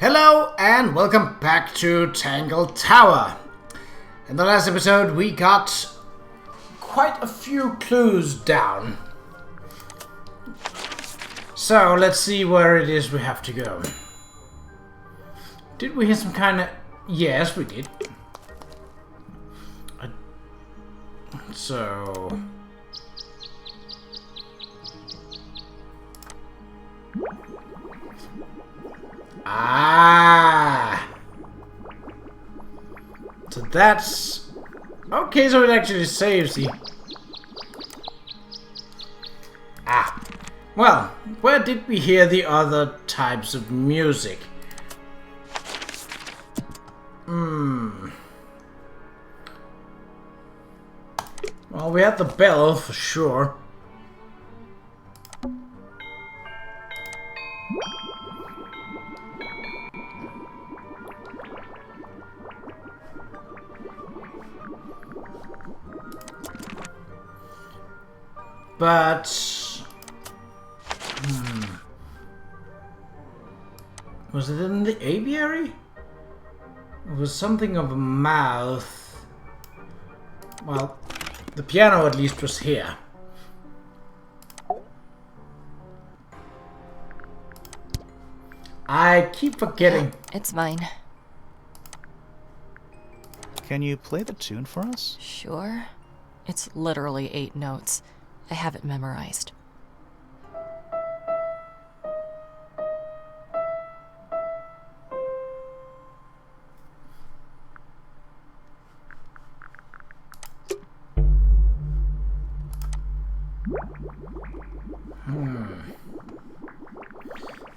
Hello and welcome back to Tangle Tower. In the last episode we got quite a few clues down. So let's see where it is we have to go. Did we hear some kind of... Yes, we did. So... Ah! So that's... Okay, so it actually saves the... Ah. Well, where did we hear the other types of music? Well, we had the bell for sure. But... Was it in the aviary? It was something of a mouth. Well, the piano at least was here. I keep forgetting. It's mine. Can you play the tune for us? Sure. It's literally 8 notes. I have it memorized.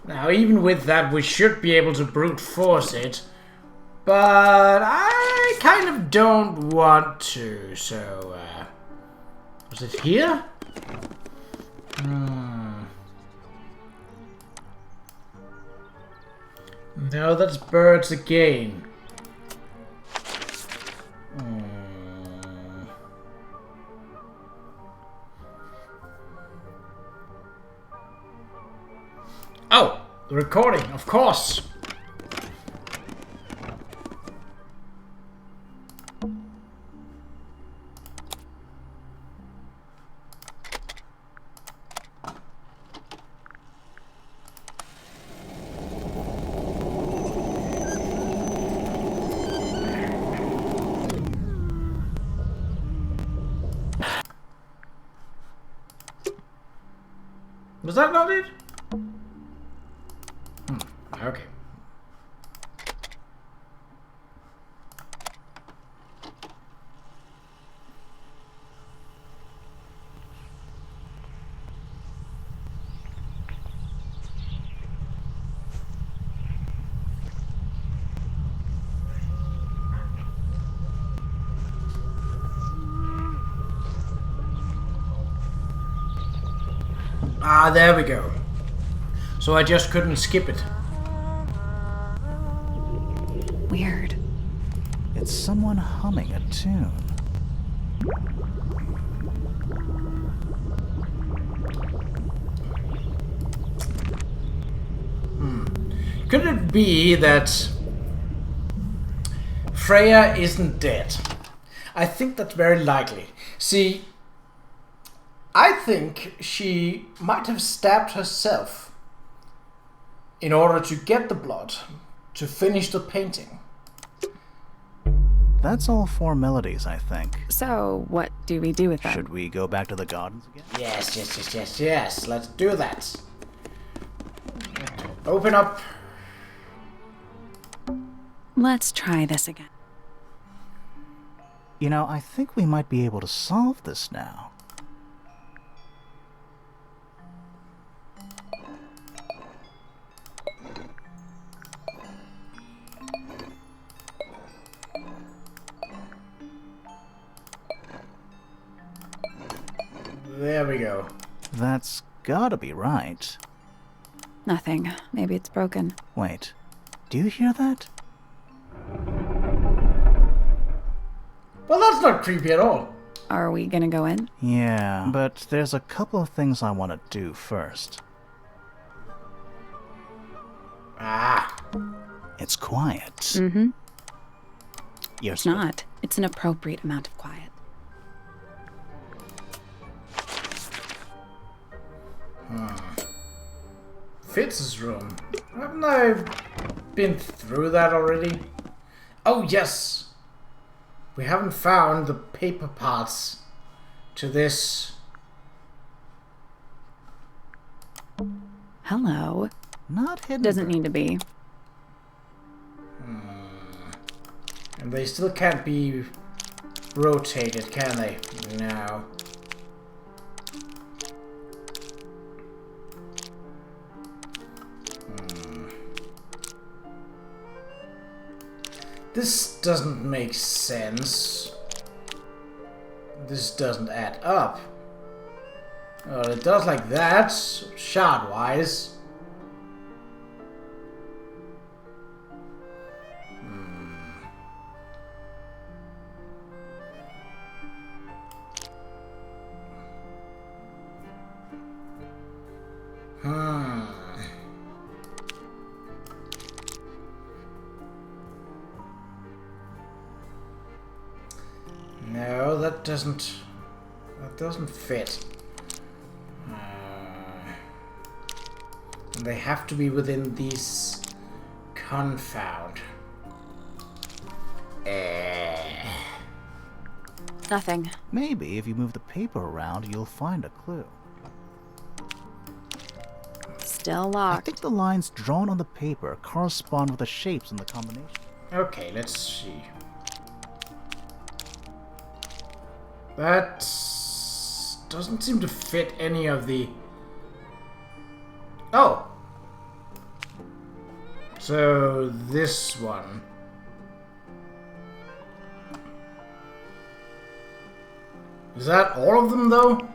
Now, even with that, we should be able to brute force it. But I kind of don't want to, so... was it here? No, that's birds again. Oh, the recording, of course. Was that not it? Okay. Ah, there we go. So I just couldn't skip it. Weird. It's someone humming a tune. Could it be that Freya isn't dead? I think that's very likely. See, I think she might have stabbed herself in order to get the blood to finish the painting. That's all formalities, I think. So, what do we do with that? Should we go back to the gardens again? Yes. Let's do that. Open up. Let's try this again. You know, I think we might be able to solve this now. There we go. That's gotta be right. Nothing. Maybe it's broken. Wait, do you hear that? Well, that's not creepy at all. Are we gonna go in? Yeah, but there's a couple of things I want to do first. Ah. It's quiet. Mm-hmm. Yes, It's not. It's an appropriate amount of quiet. Fitz's room. Haven't I been through that already? Oh, yes! We haven't found the paper parts to this. Hello. Not hidden. Doesn't need to be. And they still can't be rotated, can they? No. This doesn't make sense. This doesn't add up. Well, it does like that, shard-wise. No, that doesn't fit. And they have to be within these confound. Nothing. Maybe if you move the paper around, you'll find a clue. Still I locked. think the lines drawn on the paper correspond with the shapes in the combination. Okay, let's see. That doesn't seem to fit any of the... Oh! So, this one. Is that all of them, though?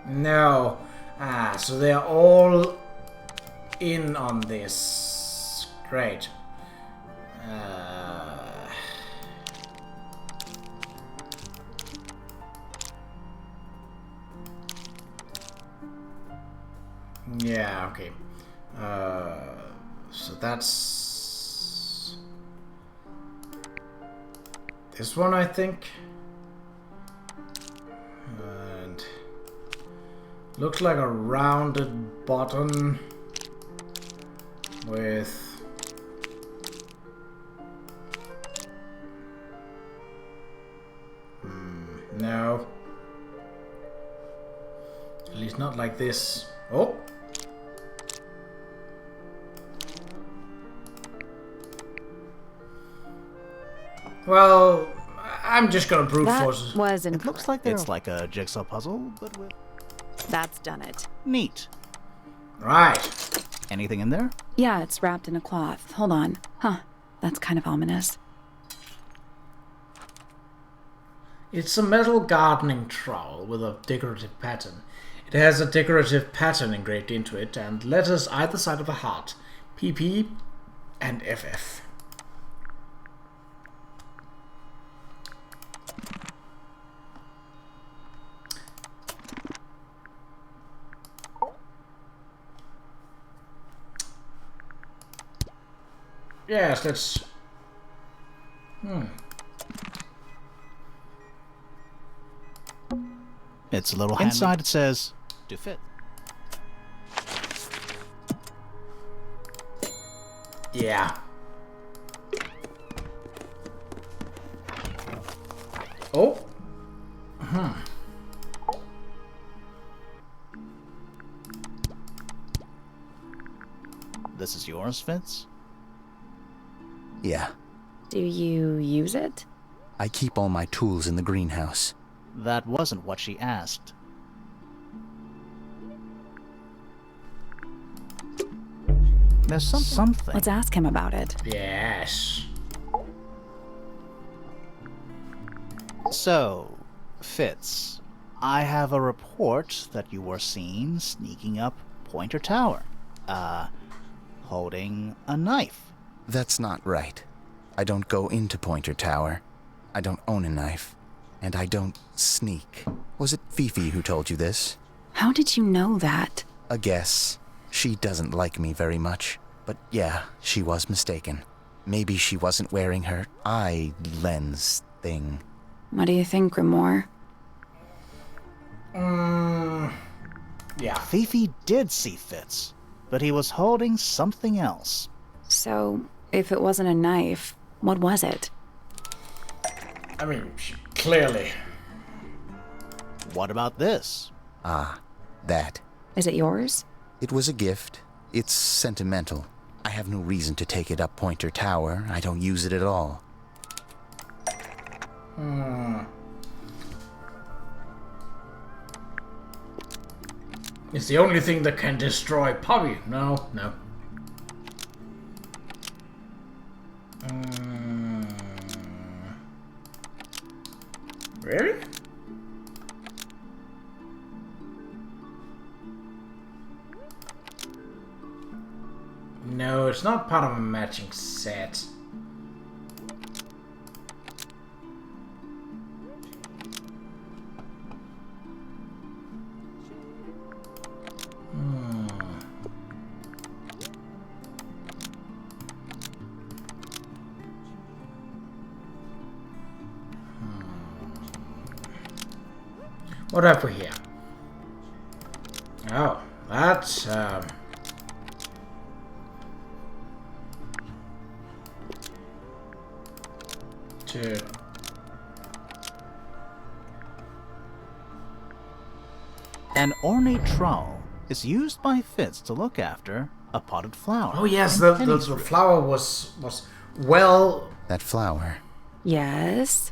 No. Ah, so they're all in on this. Great. Yeah, okay. So that's... this one, I think. And... looks like a rounded bottom with... no. At least not like this. Oh! Well, I'm just gonna brute That force. was It looks like incorrect. it's like a jigsaw puzzle, but with... That's done it. neat. Right. Anything in there? Yeah, it's wrapped in a cloth. Hold on. Huh. That's kind of ominous. It's a metal gardening trowel with a decorative pattern. It has a decorative pattern engraved into it and letters either side of a heart. PP and FF. Yes, let's... It's a little handy. Inside it says, to fit. Yeah. Oh. This is yours, Vince? Yeah, Do you use it? I keep all my tools in the greenhouse. That wasn't what she asked. There's something. Let's ask him about it. Yes. So, Fitz, I have a report that you were seen sneaking up Pointer Tower. Holding a knife. That's not right. I don't go into Pointer Tower. I don't own a knife. And I don't sneak. Was it Fifi who told you this? How did you know that? A guess. She doesn't like me very much. But yeah, she was mistaken. Maybe she wasn't wearing her eye lens thing. What do you think, Grimoire? Yeah. Fifi did see Fitz, but he was holding something else. So, if it wasn't a knife, what was it? I mean, clearly. What about this? Ah, that. Is it yours? It was a gift. It's sentimental. I have no reason to take it up Pointer Tower. I don't use it at all. It's the only thing that can destroy Poppy. No. Really? No, it's not part of a matching set. What have we here? Oh, that's to An ornate trowel is used by Fitz to look after a potted flower. oh yes, in the Penny's room. flower was well. That flower. Yes.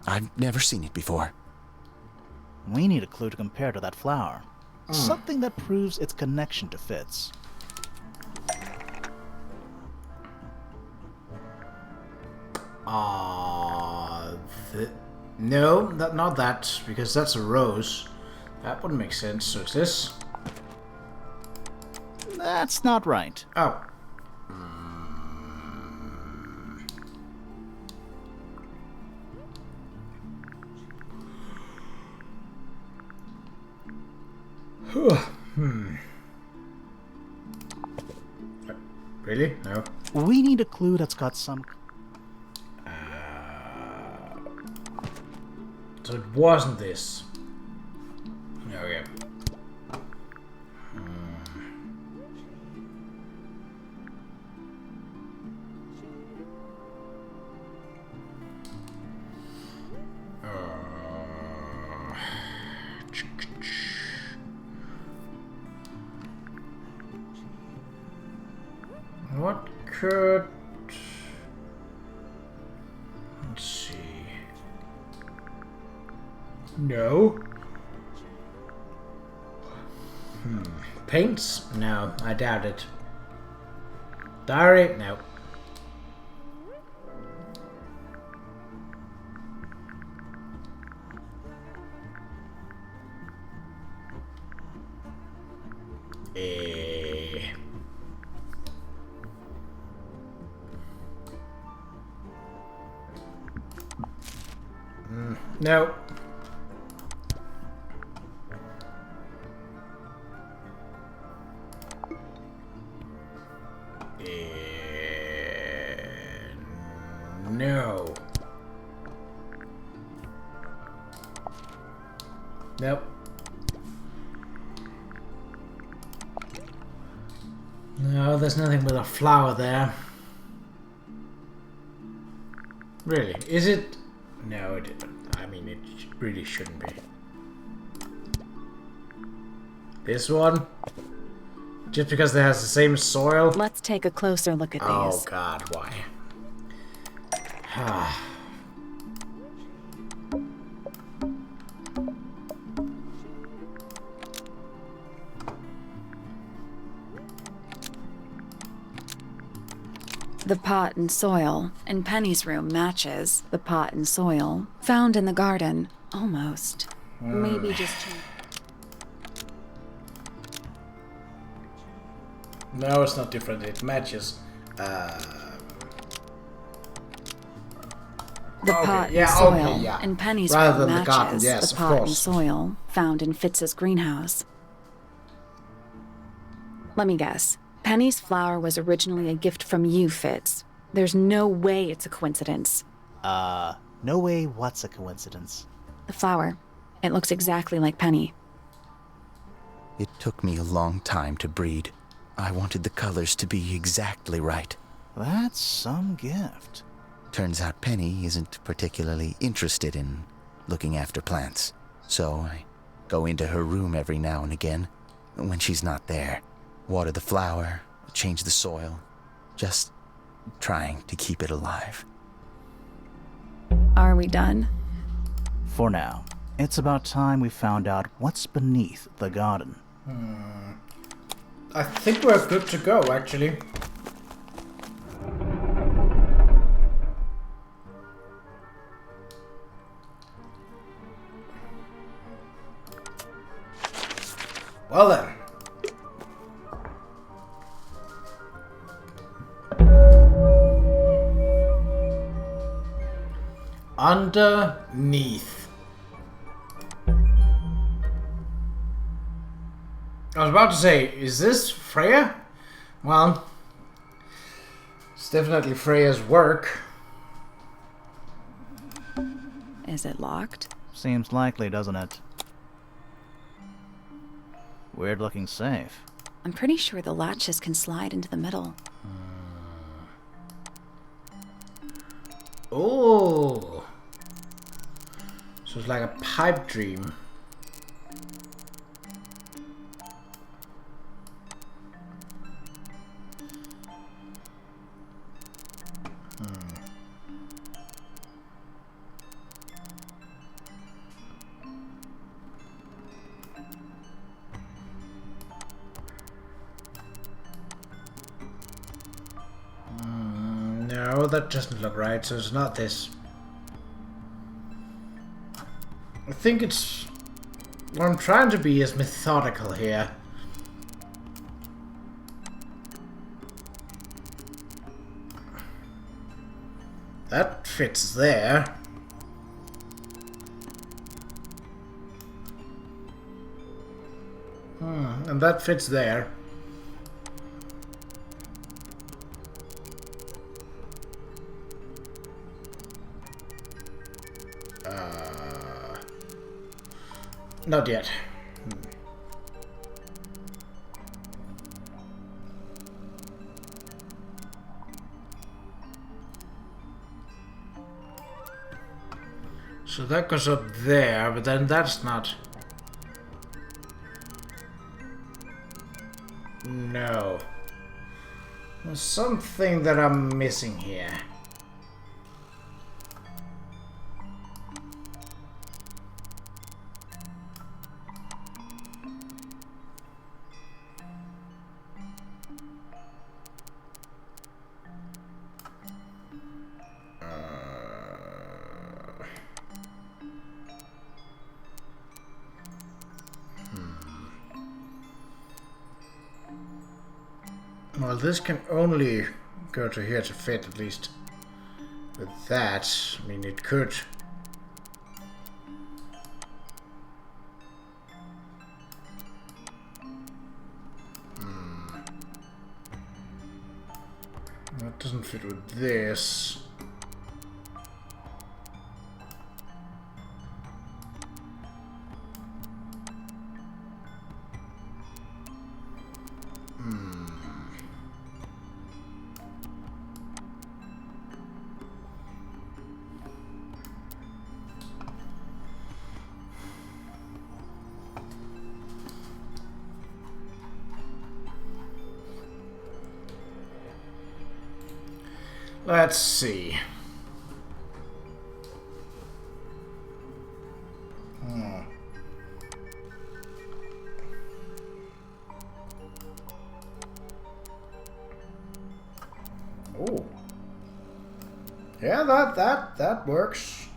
I've never seen it before. We need a clue to compare to that flower. Something that proves its connection to Fitz. No, not that, because that's a rose. That wouldn't make sense. So is this? That's not right. Oh. Really? No. We need a clue that's got some... So it wasn't this. Okay. What could... Let's see... No. Paints? No, I doubt it. Diary? No. No. No. Nope. No, there's nothing with a flower there. Really? Is it? No, it isn't. I mean, it really shouldn't be. This one? Just because it has the same soil? Let's take a closer look at Oh these. god, why? The pot and soil in Penny's room matches the pot and soil found in the garden. Almost. Maybe just... No, it's not different. It matches. The Okay, pot yeah, and soil okay, yeah. in Penny's Rather room than the garden, matches yes, the of pot and course. soil found in Fitz's greenhouse. Let me guess. Penny's flower was originally a gift from you, Fitz. There's no way it's a coincidence. No way what's a coincidence. The flower. It looks exactly like Penny. It took me a long time to breed. I wanted the colors to be exactly right. That's some gift. Turns out Penny isn't particularly interested in looking after plants. So I go into her room every now and again, when she's not there. Water the flower, change the soil. Just trying to keep it alive. Are we done? For now. It's about time we found out what's beneath the garden. I think we're good to go, actually. Well then. Underneath. I was about to say, is this Freya? Well, it's definitely Freya's work. Is it locked? Seems likely, doesn't it? Weird looking safe. I'm pretty sure the latches can slide into the middle. Oh. So it's like a pipe dream. No, that doesn't look right, so it's not this. I think it's... What I'm trying to be is methodical here. That fits there. And that fits there. Not yet. So that goes up there, but then that's not... No. There's something that I'm missing here. Well, this can only go to here to fit, at least. With that, I mean, it could. That doesn't fit with this. Let's see. Oh. Yeah, that works.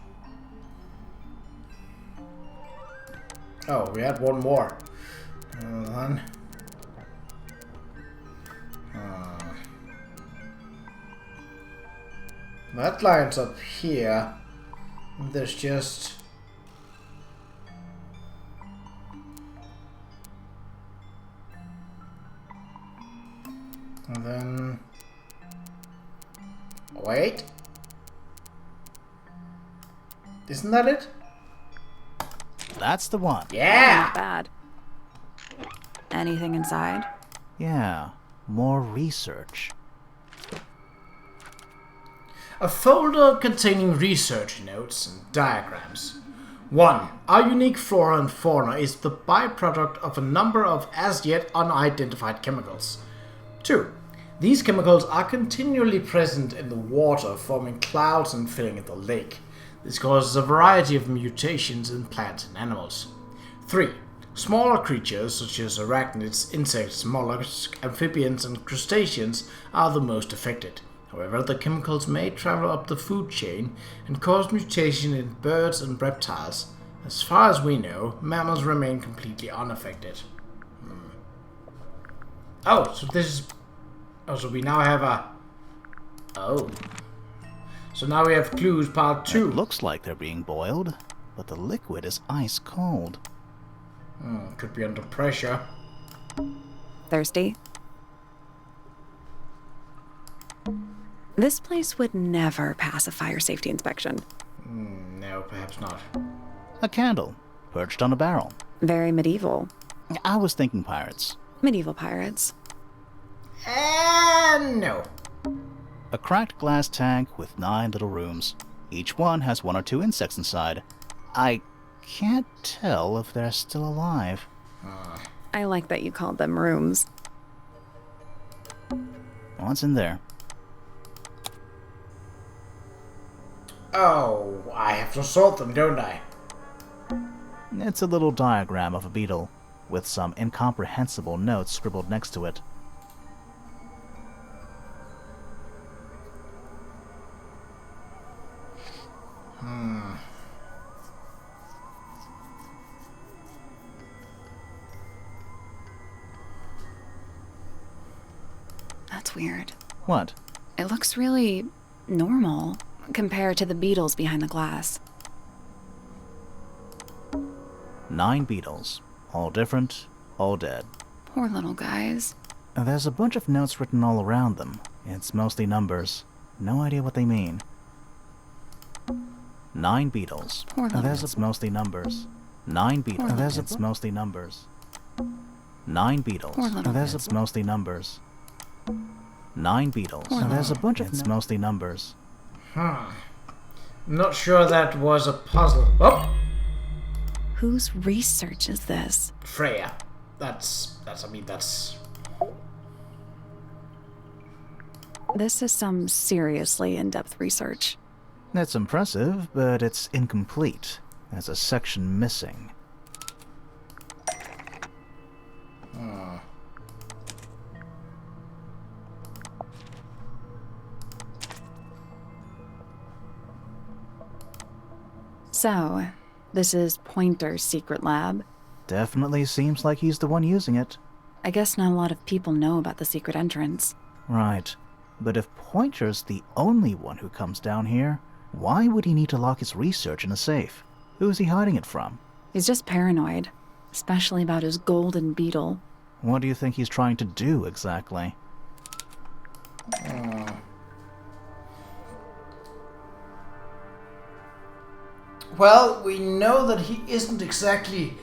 Oh, we had one more. Hold on. That lines up here. There's just... And then... Wait. Isn't that it? That's the one. Yeah! Not bad. Anything inside? Yeah, more research. A folder containing research notes and diagrams. 1. Our unique flora and fauna is the byproduct of a number of as yet unidentified chemicals. 2. These chemicals are continually present in the water, forming clouds and filling in the lake. This causes a variety of mutations in plants and animals. 3. Smaller creatures such as arachnids, insects, mollusks, amphibians, and crustaceans are the most affected. However, the chemicals may travel up the food chain and cause mutation in birds and reptiles. As far as we know, mammals remain completely unaffected. Oh, so this is... Oh, so we now have a... Oh. So now we have clues part 2. It looks like they're being boiled, but the liquid is ice cold. Could be under pressure. Thirsty? This place would never pass a fire safety inspection. No, perhaps not. A candle, perched on a barrel. Very medieval. I was thinking pirates. Medieval pirates. No. A cracked glass tank with 9 little rooms. Each one has 1 or 2 insects inside. I can't tell if they're still alive. I like that you called them rooms. What's in there? Oh, I have to sort them, don't I? It's a little diagram of a beetle, with some incomprehensible notes scribbled next to it. That's weird. What? It looks really normal compared to the beetles behind the glass. 9 beetles. All different, all dead. Poor little guys. There's a bunch of notes written all around them. It's mostly numbers. No idea what they mean. 9 beetles. Poor little There's mostly numbers. 9 beetles. It's mostly numbers. 9 beetles. Poor little It's mostly numbers. 9 beetles. There's a bunch of... It's mostly numbers. Not sure that was a puzzle. Oh! Whose research is this? Freya. That's... This is some seriously in-depth research. It's impressive, but it's incomplete. There's a section missing. So, this is Pointer's secret lab. Definitely seems like he's the one using it. I guess not a lot of people know about the secret entrance. Right. But if Pointer's the only one who comes down here, why would he need to lock his research in a safe? Who's he hiding it from? He's just paranoid, especially about his golden beetle. What do you think he's trying to do exactly? Well, we know that he isn't exactly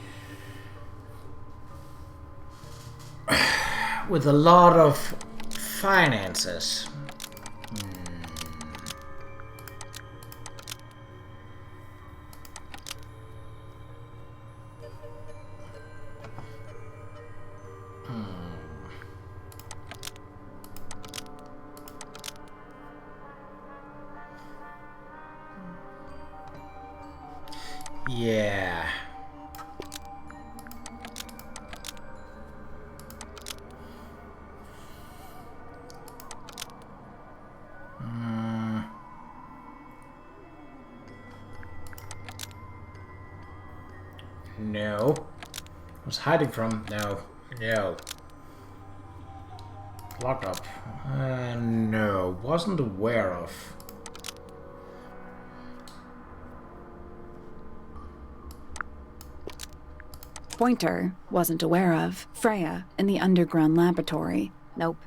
with a lot of finances. Yeah. No. Was hiding from? No. No. Lock up. No. Wasn't aware of. Pointer wasn't aware of. Freya in the underground laboratory. Nope.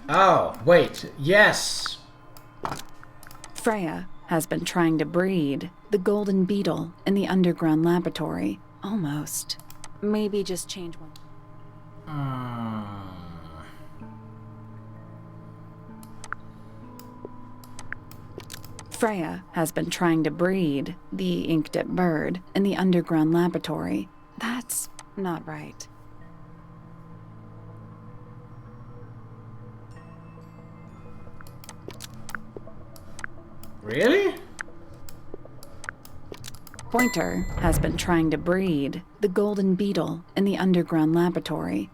Oh, wait. Yes. Freya has been trying to breed the golden beetle in the underground laboratory. Almost. Maybe just change one. Freya has been trying to breed the ink-dip bird in the underground laboratory. That's not right. Really? Pointer has been trying to breed the golden beetle in the underground laboratory.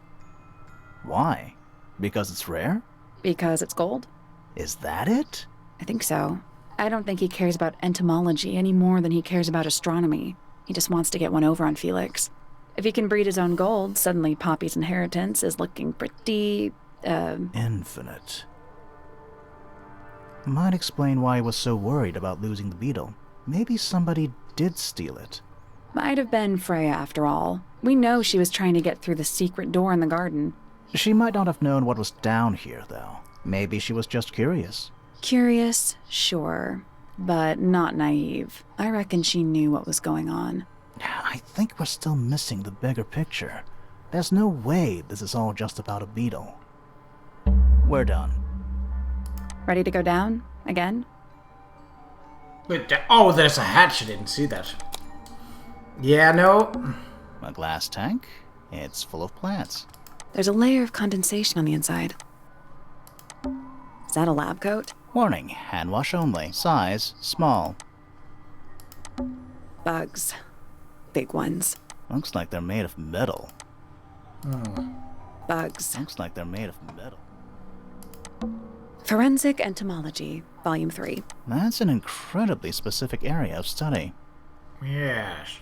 Why? Because it's rare? Because it's gold? Is that it? I think so. I don't think he cares about entomology any more than he cares about astronomy. He just wants to get one over on Felix. If he can breed his own gold, suddenly Poppy's inheritance is looking pretty, Infinite. Might explain why he was so worried about losing the beetle. Maybe somebody did steal it. Might have been Freya after all. We know she was trying to get through the secret door in the garden. She might not have known what was down here, though. Maybe she was just curious. Curious, sure, but not naive. I reckon she knew what was going on. I think we're still missing the bigger picture. There's no way this is all just about a beetle. We're done. Ready to go down? Again? Wait, oh, there's a hatch. I didn't see that. Yeah, no. A glass tank? It's full of plants. There's a layer of condensation on the inside. Is that a lab coat? Warning, hand wash only. Size, small. Bugs. Big ones. Looks like they're made of metal. Bugs. Looks like they're made of metal. Forensic Entomology, Volume 3. That's an incredibly specific area of study. Yes.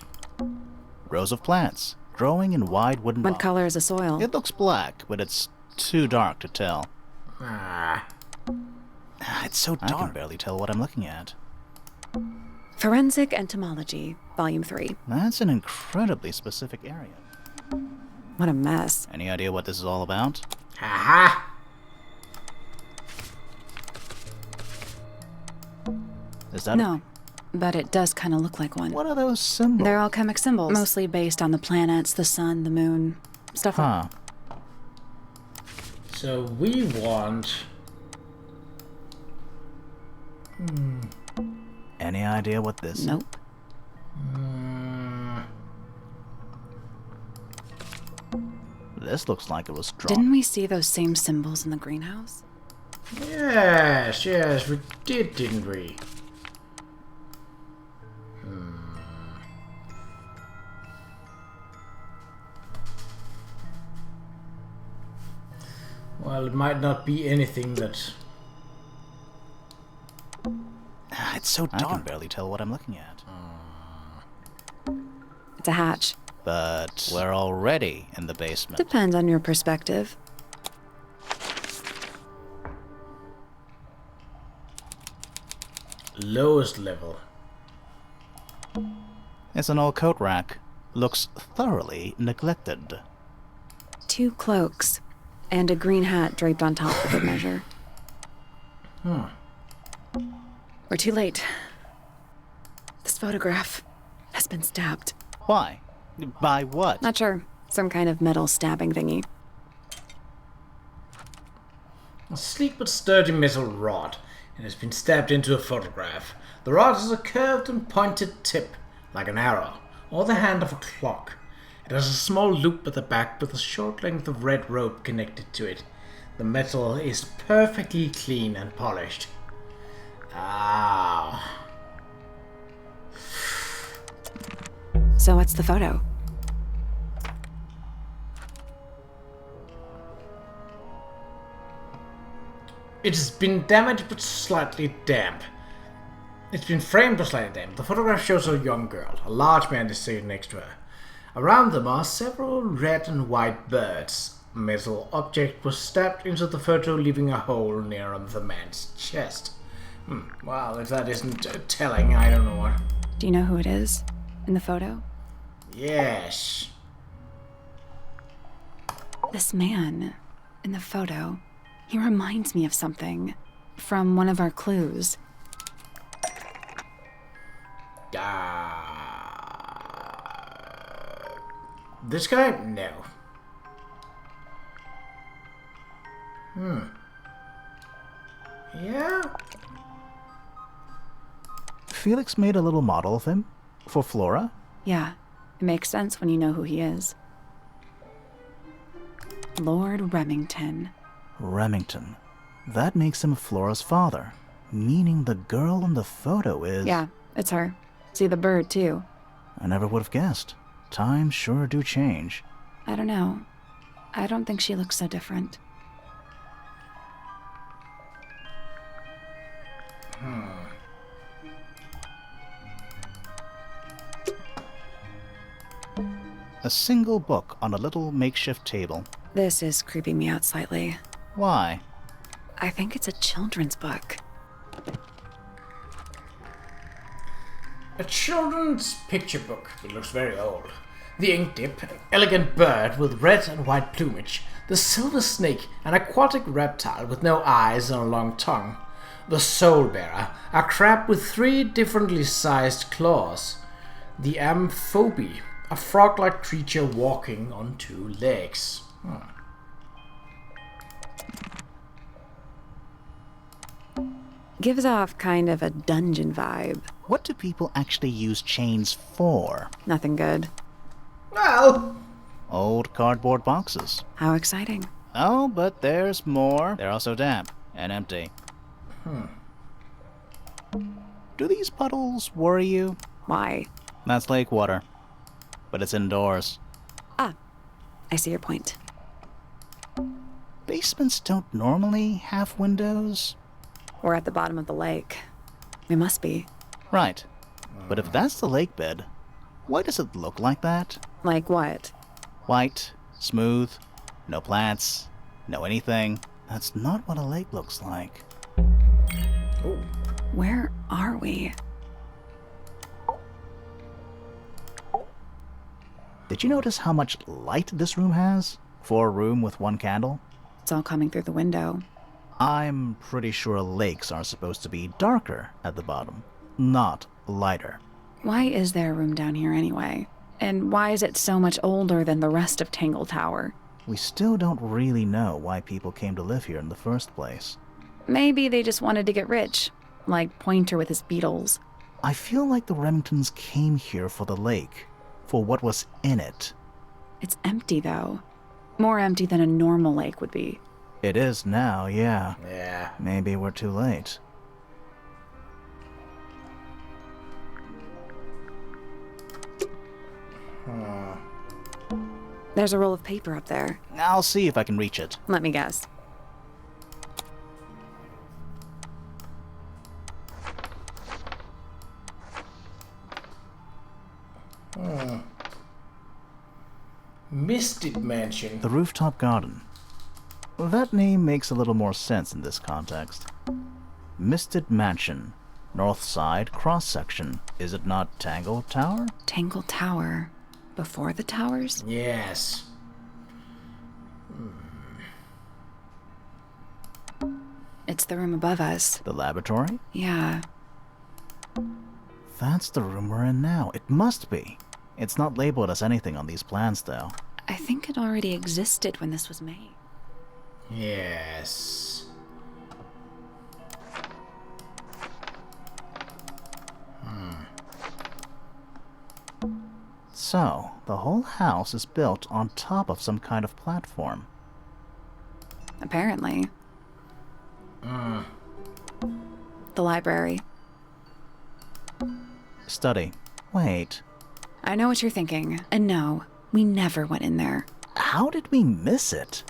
Rows of plants, growing in wide wooden What boxes. color is the soil? It looks black, but it's too dark to tell. It's so dark. I can barely tell what I'm looking at. Forensic Entomology, Volume 3. That's an incredibly specific area. What a mess. Any idea what this is all about? Haha. Is that No, but it does kind of look like one. What are those symbols? They're alchemic symbols. Mostly based on the planets, the sun, the moon, stuff like Huh. So we want... Any idea what this Nope. This looks like it was drawn. Didn't we see those same symbols in the greenhouse? Yes, yes, we did, didn't we? Well, it might not be anything that... It's so dark. I can barely tell what I'm looking at. It's a hatch. But we're already in the basement. Depends on your perspective. Lowest level. It's an old coat rack. Looks thoroughly neglected. 2 cloaks. And a green hat draped on top for good measure. We're too late. This photograph has been stabbed. Why? By what? Not sure. Some kind of metal stabbing thingy. A sleek but sturdy metal rod. It has been stabbed into a photograph. The rod has a curved and pointed tip, like an arrow, or the hand of a clock. It has a small loop at the back with a short length of red rope connected to it. The metal is perfectly clean and polished. Ah. So what's the photo? It has been damaged but slightly damp. It's been framed but slightly damp. The photograph shows a young girl. A large man is sitting next to her. Around them are several red and white birds. A metal object was stabbed into the photo, leaving a hole near the man's chest. Well, if that isn't telling, I don't know what. Do you know who it is in the photo? Yes. This man in the photo, he reminds me of something from one of our clues. This guy? No. Yeah? Felix made a little model of him for Flora. Yeah, it makes sense when you know who he is. Lord Remington. Remington. That makes him Flora's father, meaning the girl in the photo is... Yeah, it's her. See the bird, too. I never would have guessed. Times sure do change. I don't know. I don't think she looks so different. A single book on a little makeshift table. This is creeping me out slightly. Why? I think it's a children's book. A children's picture book. It looks very old. The ink dip, an elegant bird with red and white plumage, the silver snake, an aquatic reptile with no eyes and a long tongue, the soul bearer, a crab with 3 differently sized claws, the amphobe, a frog-like creature walking on 2 legs. Gives off kind of a dungeon vibe. What do people actually use chains for? Nothing good. Well, Old cardboard boxes. How exciting. Oh, but there's more. They're also damp and empty. Do these puddles worry you? Why? That's lake water. But it's indoors. Ah, I see your point. Basements don't normally have windows. We're at the bottom of the lake. We must be. Right. But if that's the lake bed, why does it look like that? Like what? White, smooth, no plants, no anything. That's not what a lake looks like. Where are we? Did you notice how much light this room has? For a room with 1 candle? It's all coming through the window. I'm pretty sure lakes are supposed to be darker at the bottom, not lighter. Why is there a room down here anyway? And why is it so much older than the rest of Tangle Tower? We still don't really know why people came to live here in the first place. Maybe they just wanted to get rich, like Pointer with his beetles. I feel like the Remingtons came here for the lake, for what was in it. It's empty, though. More empty than a normal lake would be. It is now, yeah. yeah. Maybe we're too late. There's a roll of paper up there. I'll see if I can reach it. Let me guess. Misted Mansion. The rooftop garden. That name makes a little more sense in this context. Misted Mansion. North side, cross-section. Is it not Tangle Tower? Tangle Tower. Before the towers? Yes. It's the room above us. The laboratory? Yeah. That's the room we're in now. It must be. It's not labeled as anything on these plans, though. I think it already existed when this was made. Yes. So, the whole house is built on top of some kind of platform. Apparently. The library. Study. Wait. I know what you're thinking. And no, we never went in there. How did we miss it?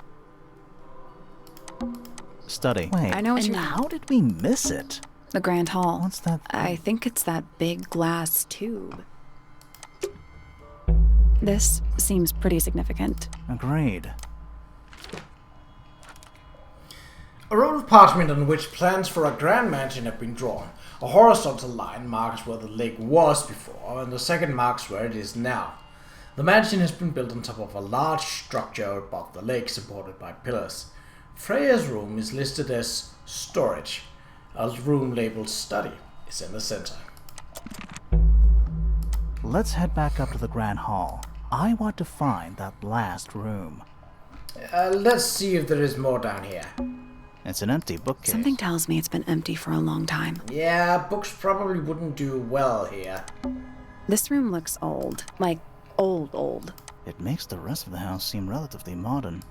Study. Wait. I know what and you're- how did we miss it? The Grand Hall. What's that? I think it's that big glass tube. This seems pretty significant. Agreed. A roll of parchment on which plans for a grand mansion have been drawn. A horizontal line marks where the lake was before, and the second marks where it is now. The mansion has been built on top of a large structure above the lake, supported by pillars. Freya's room is listed as storage. A room labeled study is in the center. Let's head back up to the Grand Hall. I want to find that last room. Let's see if there is more down here. It's an empty bookcase. Something tells me it's been empty for a long time. Yeah, books probably wouldn't do well here. This room looks old. Like, old. It makes the rest of the house seem relatively modern.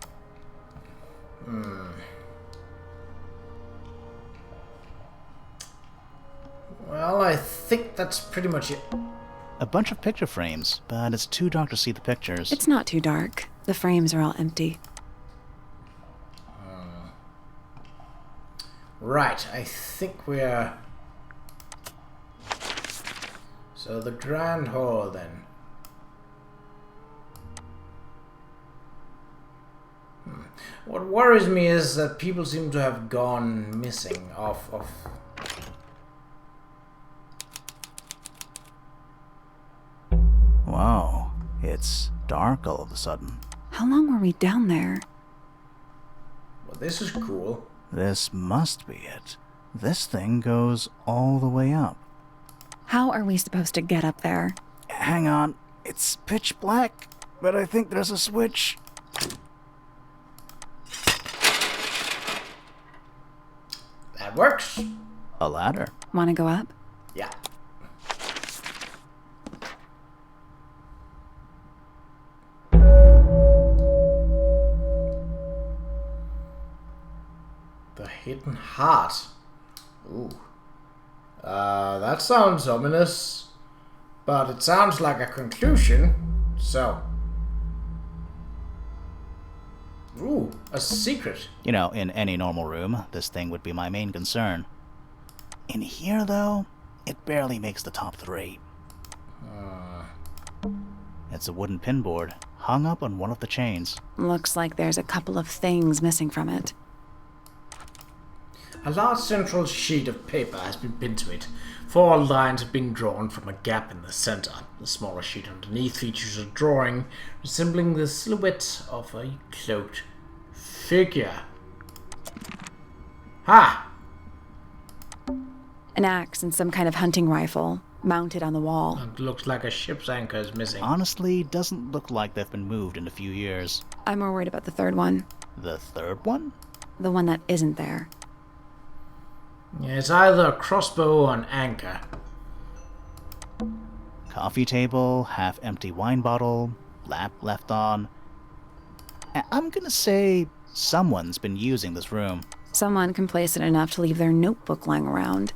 Well, I think that's pretty much it. A bunch of picture frames, but it's too dark to see the pictures. It's not too dark. The frames are all empty. Right, I think we're... So the Grand Hall, then. What worries me is that people seem to have gone missing off of... Wow, it's dark all of a sudden. How long were we down there? Well, this is cool. This must be it. This thing goes all the way up. How are we supposed to get up there? Hang on, it's pitch black, but I think there's a switch. That works. A ladder. Want to go up? Yeah. The Hidden Heart. Ooh. That sounds ominous. But it sounds like a conclusion. So. Ooh, a secret. You know, in any normal room, this thing would be my main concern. In here, though, it barely makes the top 3. It's a wooden pinboard, hung up on one of the chains. Looks like there's a couple of things missing from it. A large central sheet of paper has been pinned to it. 4 lines have been drawn from a gap in the center. The smaller sheet underneath features a drawing resembling the silhouette of a cloaked figure. Ha! An axe and some kind of hunting rifle, mounted on the wall. It looks like a ship's anchor is missing. Honestly, doesn't look like they've been moved in a few years. I'm more worried about the third one. The third one? The one that isn't there. Yeah, it's either a crossbow or an anchor. Coffee table, half-empty wine bottle, lamp left on. I'm gonna say someone's been using this room. Someone complacent enough to leave their notebook lying around.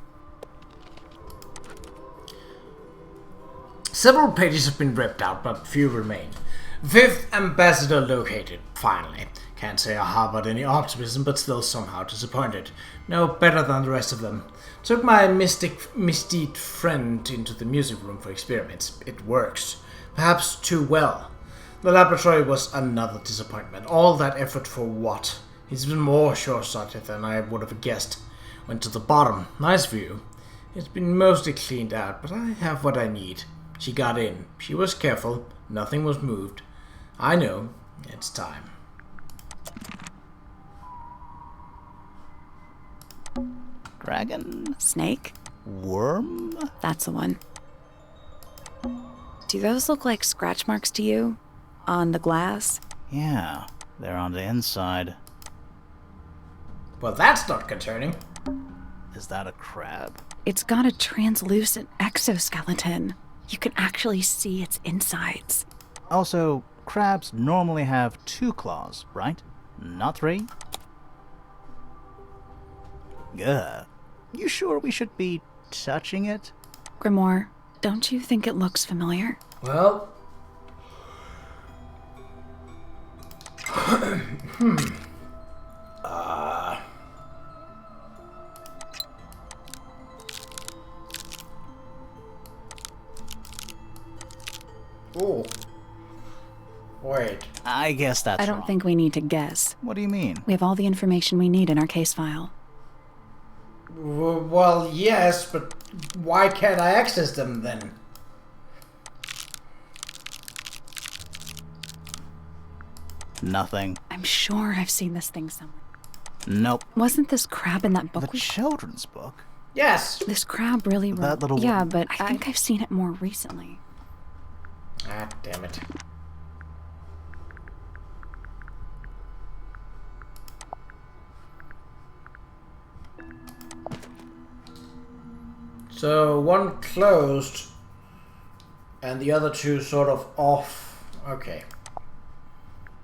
Several pages have been ripped out, but few remain. 5th ambassador located, finally. Can't say I harbored any optimism, but still somehow disappointed. No better than the rest of them. Took my mystique friend into the music room for experiments. It works. Perhaps too well. The laboratory was another disappointment. All that effort for what? He's been more short-sighted than I would have guessed. Went to the bottom. Nice view. It's been mostly cleaned out, but I have what I need. She got in. She was careful. Nothing was moved. I know. It's time. Dragon? Snake? Worm? That's the one. Do those look like scratch marks to you? On the glass? Yeah, they're on the inside. Well, that's not concerning. Is that a crab? It's got a translucent exoskeleton. You can actually see its insides. Also, crabs normally have 2 claws, right? Not 3? Ugh. You sure we should be touching it? Grimoire, don't you think it looks familiar? Well... Oh. Wait. I guess that's I don't wrong. think we need to guess. What do you mean? We have all the information we need in our case file. Well, yes, but why can't I access them then? Nothing. I'm sure I've seen this thing somewhere. Nope. Wasn't this crab in that book? The children's book? Yes! This crab really... That little Yeah, one. but I think I've seen it more recently. Ah, damn it. So, one closed, and the other two sort of off. Okay.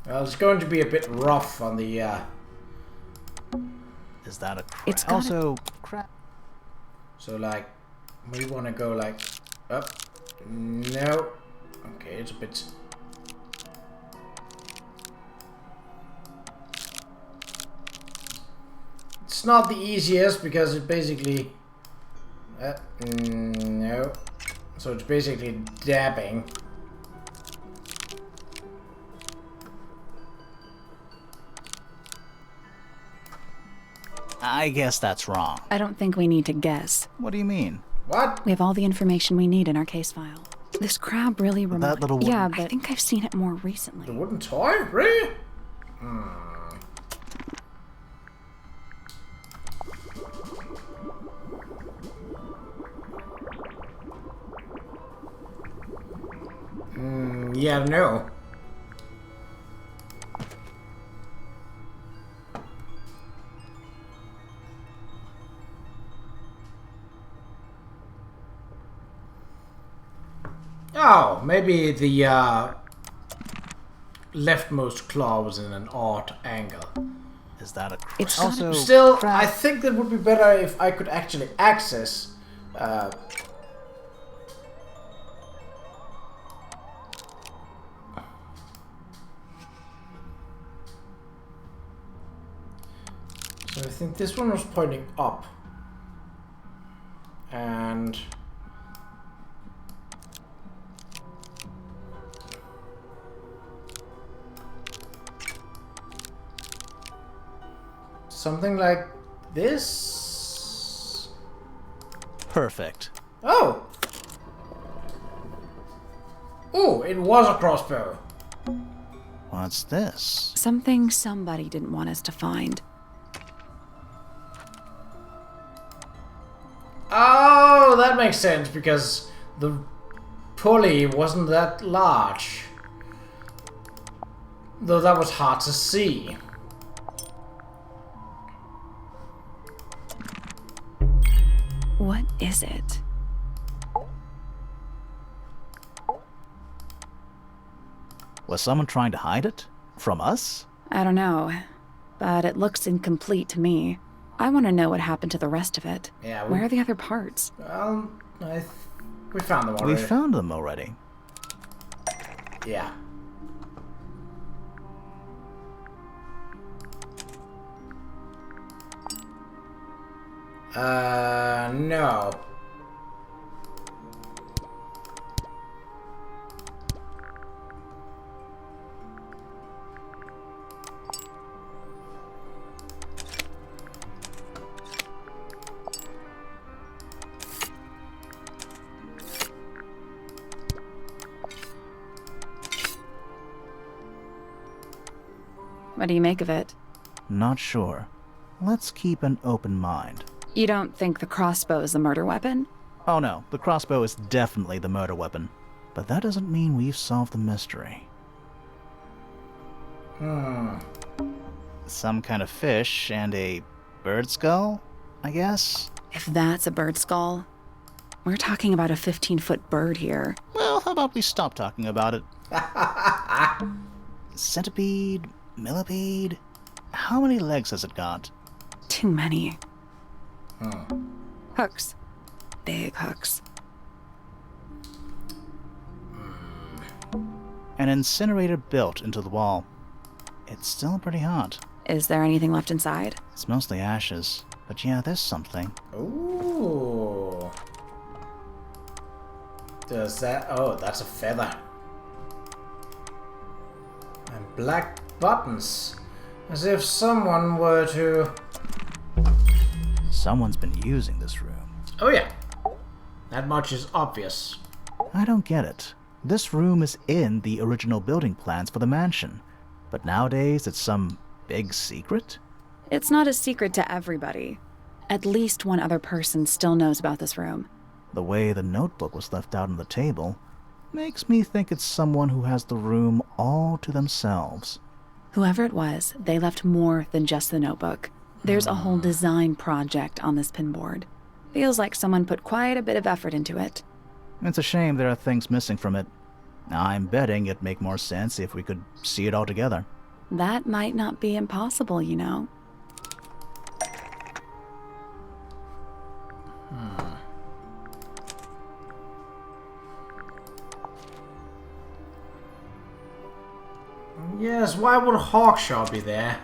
Well, it's going to be a bit rough on the, Is that a crab? It's gotta- Also, crab. So, like, we want to go, like, up. No. Okay, it's a bit... It's not the easiest, because it basically... no. So it's basically dabbing. I guess that's wrong. I don't think we need to guess. What do you mean? What? We have all the information we need in our case file. This crab really That little one. Yeah, but I think I've seen it more The recently. wooden toy? Really? Yeah, no. Oh, maybe the leftmost claw was in an odd angle. Is that a crab? It's also, Still, crab. I think that would be better if I could actually access. So I think this one was pointing up. And... something like this? Perfect. Oh! Oh, it was a crossbow. What's this? Something somebody didn't want us to find. Oh, that makes sense, because the pulley wasn't that large. Though that was hard to see. What is it? Was someone trying to hide it? From us? I don't know, but it looks incomplete to me. I want to know what happened to the rest of it. Yeah, Where are the other parts? Well, we found them already. We found them already. Yeah. No. What do you make of it? Not sure. Let's keep an open mind. You don't think the crossbow is the murder weapon? Oh no, the crossbow is definitely the murder weapon. But that doesn't mean we've solved the mystery. Some kind of fish and a bird skull, I guess? If that's a bird skull, we're talking about a 15-foot bird here. Well, how about we stop talking about it? Centipede? Millipede? How many legs has it got? Too many. Hooks. Big hooks. An incinerator built into the wall. It's still pretty hot. Is there anything left inside? It's mostly ashes. But yeah, there's something. Ooh. Does that... oh, that's a feather. black buttons. As if someone were to... Someone's been using this room. Oh yeah. That much is obvious. I don't get it. This room is in the original building plans for the mansion, but nowadays it's some big secret? It's not a secret to everybody. At least one other person still knows about this room. The way the notebook was left out on the table makes me think it's someone who has the room all to themselves. Whoever it was, they left more than just the notebook. There's a whole design project on this pinboard. Feels like someone put quite a bit of effort into it. It's a shame there are things missing from it. I'm betting it'd make more sense if we could see it all together. That might not be impossible, you know. Yes, why would Hawkshaw be there?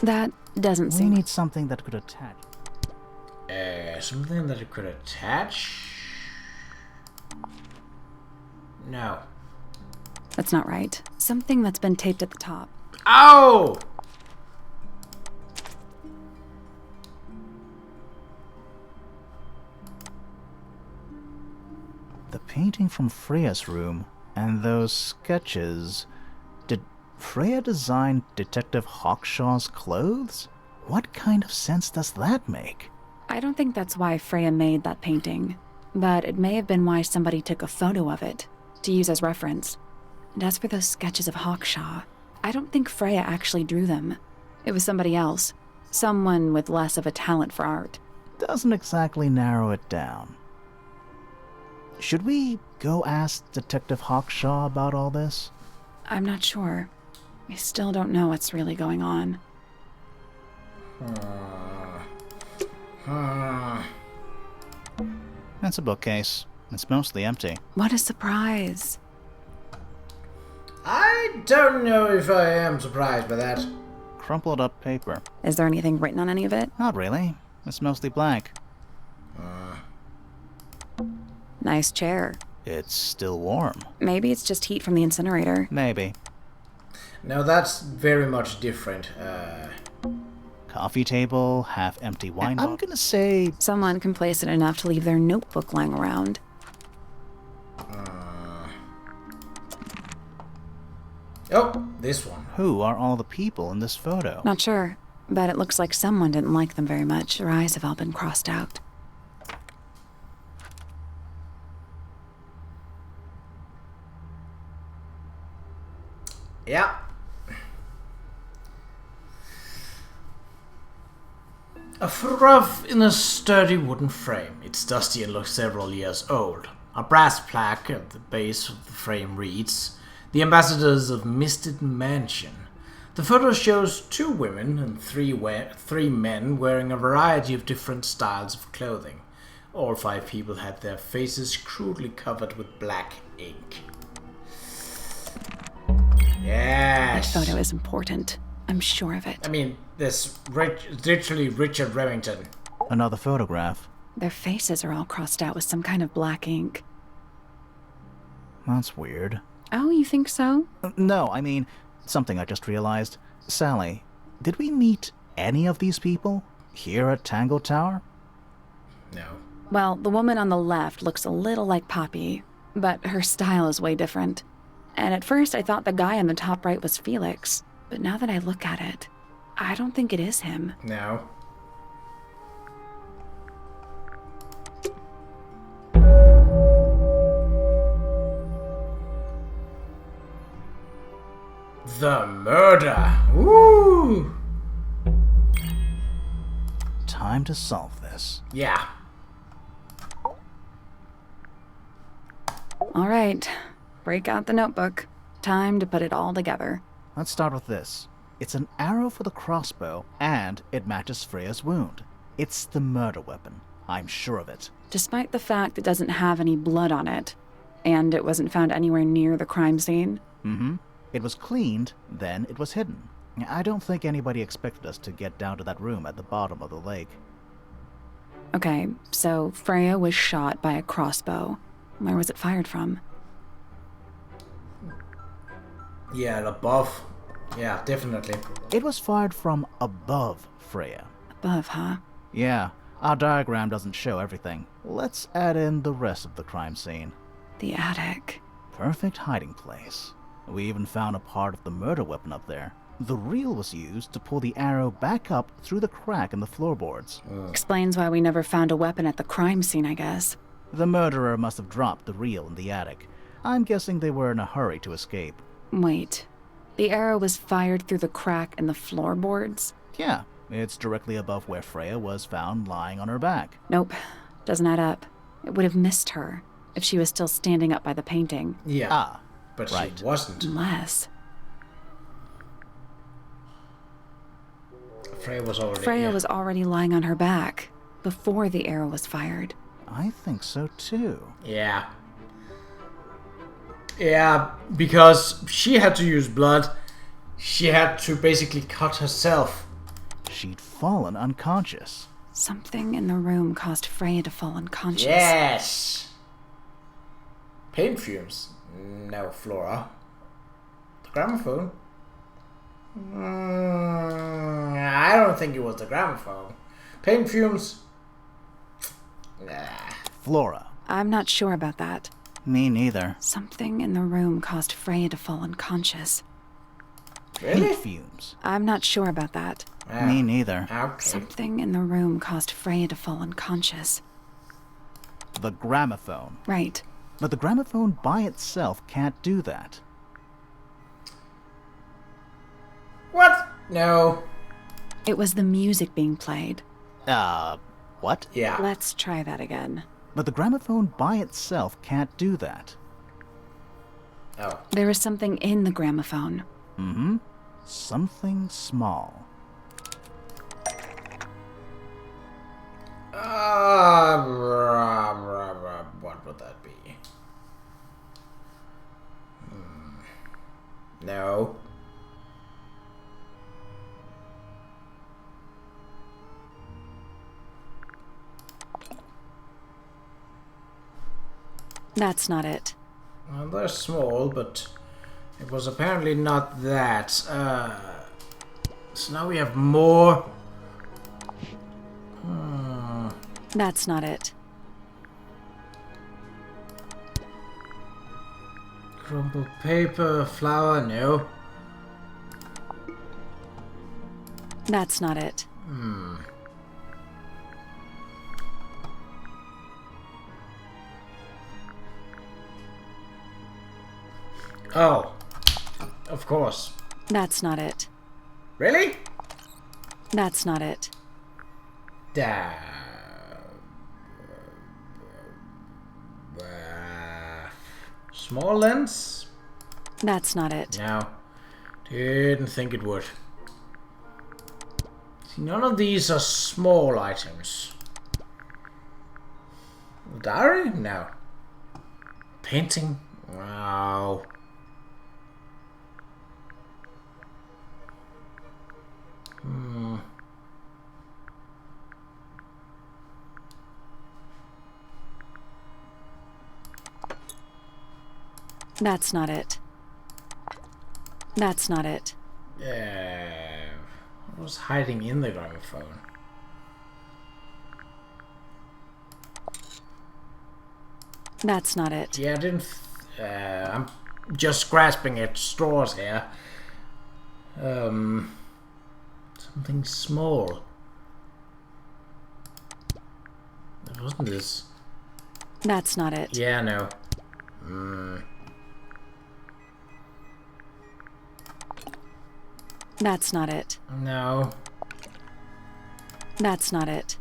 That doesn't We seem... need something that could attach. Something that it could attach? No. That's not right. Something that's been taped at the top. Ow! The painting from Freya's room and those sketches. Did Freya design Detective Hawkshaw's clothes? What kind of sense does that make? I don't think that's why Freya made that painting, but it may have been why somebody took a photo of it to use as reference. And as for those sketches of Hawkshaw, I don't think Freya actually drew them. It was somebody else, someone with less of a talent for art. Doesn't exactly narrow it down. Should we go ask Detective Hawkshaw about all this? I'm not sure. I still don't know what's really going on. That's a bookcase. It's mostly empty. What a surprise. I don't know if I am surprised by that. Crumpled up paper. Is there anything written on any of it? Not really. It's mostly blank. Nice chair. It's still warm. Maybe it's just heat from the incinerator. Maybe. No, that's very much different. Coffee table, half-empty wine bottle. I'm gonna say... Someone complacent enough to leave their notebook lying around. Oh, this one. Who are all the people in this photo? Not sure, but it looks like someone didn't like them very much. Their eyes have all been crossed out. Yeah. A photograph in a sturdy wooden frame. It's dusty and looks several years old. A brass plaque at the base of the frame reads, "The Ambassadors of Misted Mansion." The photo shows 2 women and 3 men wearing a variety of different styles of clothing. All 5 people had their faces crudely covered with black ink. Yes. That photo is important. I'm sure of it. I mean, this literally Richard Remington. Another photograph. Their faces are all crossed out with some kind of black ink. That's weird. Oh, you think so? No, I mean, something I just realized. Sally, did we meet any of these people here at Tangle Tower? No. Well, the woman on the left looks a little like Poppy, but her style is way different. And at first I thought the guy on the top right was Felix, but now that I look at it, I don't think it is him. No. The murder. Woo! Time to solve this. Yeah. All right, break out the notebook. Time to put it all together. Let's start with this. It's an arrow for the crossbow, and it matches Freya's wound. It's the murder weapon. I'm sure of it. Despite the fact it doesn't have any blood on it, and it wasn't found anywhere near the crime scene? Mm-hmm. It was cleaned, then it was hidden. I don't think anybody expected us to get down to that room at the bottom of the lake. Okay, so Freya was shot by a crossbow. Where was it fired from? Yeah, above. Yeah, definitely. It was fired from above Freya. Above, huh? Yeah, our diagram doesn't show everything. Let's add in the rest of the crime scene. The attic. Perfect hiding place. We even found a part of the murder weapon up there. The reel was used to pull the arrow back up through the crack in the floorboards. Explains why we never found a weapon at the crime scene, I guess. The murderer must have dropped the reel in the attic. I'm guessing they were in a hurry to escape. Wait. The arrow was fired through the crack in the floorboards? Yeah, it's directly above where Freya was found lying on her back. Nope. Doesn't add up. It would have missed her if she was still standing up by the painting. Yeah. Ah, But right. she wasn't. Unless... Freya was already lying on her back before the arrow was fired. I think so too. Yeah. Yeah, because she had to use blood. She had to basically cut herself. She'd fallen unconscious. Something in the room caused Freya to fall unconscious. Yes! Paint fumes. No, Flora. The gramophone? I don't think it was the gramophone. Paint fumes? Nah. Flora. I'm not sure about that. Me neither. Something in the room caused Freya to fall unconscious. Really? Paint fumes. I'm not sure about that. Ah, Me neither. okay. Something in the room caused Freya to fall unconscious. The gramophone. Right. But the gramophone by itself can't do that. What? No. It was the music being played. What? Yeah. Let's try that again. But the gramophone by itself can't do that. Oh. There was something in the gramophone. Mm-hmm. Something small. What would that be? No. That's not it. Well, they're small, but it was apparently not that. So now we have more. That's not it. Crumpled paper, flour, no. That's not it. Oh, of course. That's not it. Really? That's not it. Small lens? That's not it. No. Didn't think it would. See, none of these are small items. Diary? No. Painting? Wow. That's not it. That's not it. What was hiding in the gramophone? That's not it. Yeah, I didn't. I'm just grasping at straws here. Something small. It wasn't this. That's not it. Yeah, no. That's not it. No. That's not it.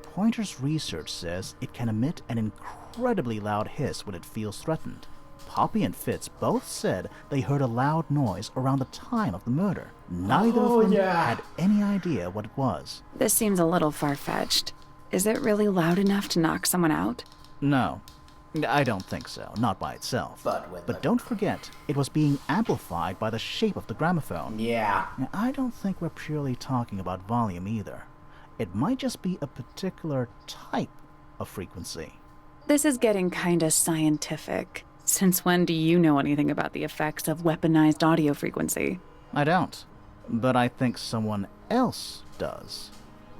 Pointer's research says it can emit an incredibly loud hiss when it feels threatened. Poppy and Fitz both said they heard a loud noise around the time of the murder. Neither Oh, of them yeah. had any idea what it was. This seems a little far-fetched. Is it really loud enough to knock someone out? No, I don't think so, not by itself. But don't forget, it was being amplified by the shape of the gramophone. yeah. I don't think we're purely talking about volume either. It might just be a particular type of frequency. This is getting kinda scientific. Since when do you know anything about the effects of weaponized audio frequency? I don't, but I think someone else does.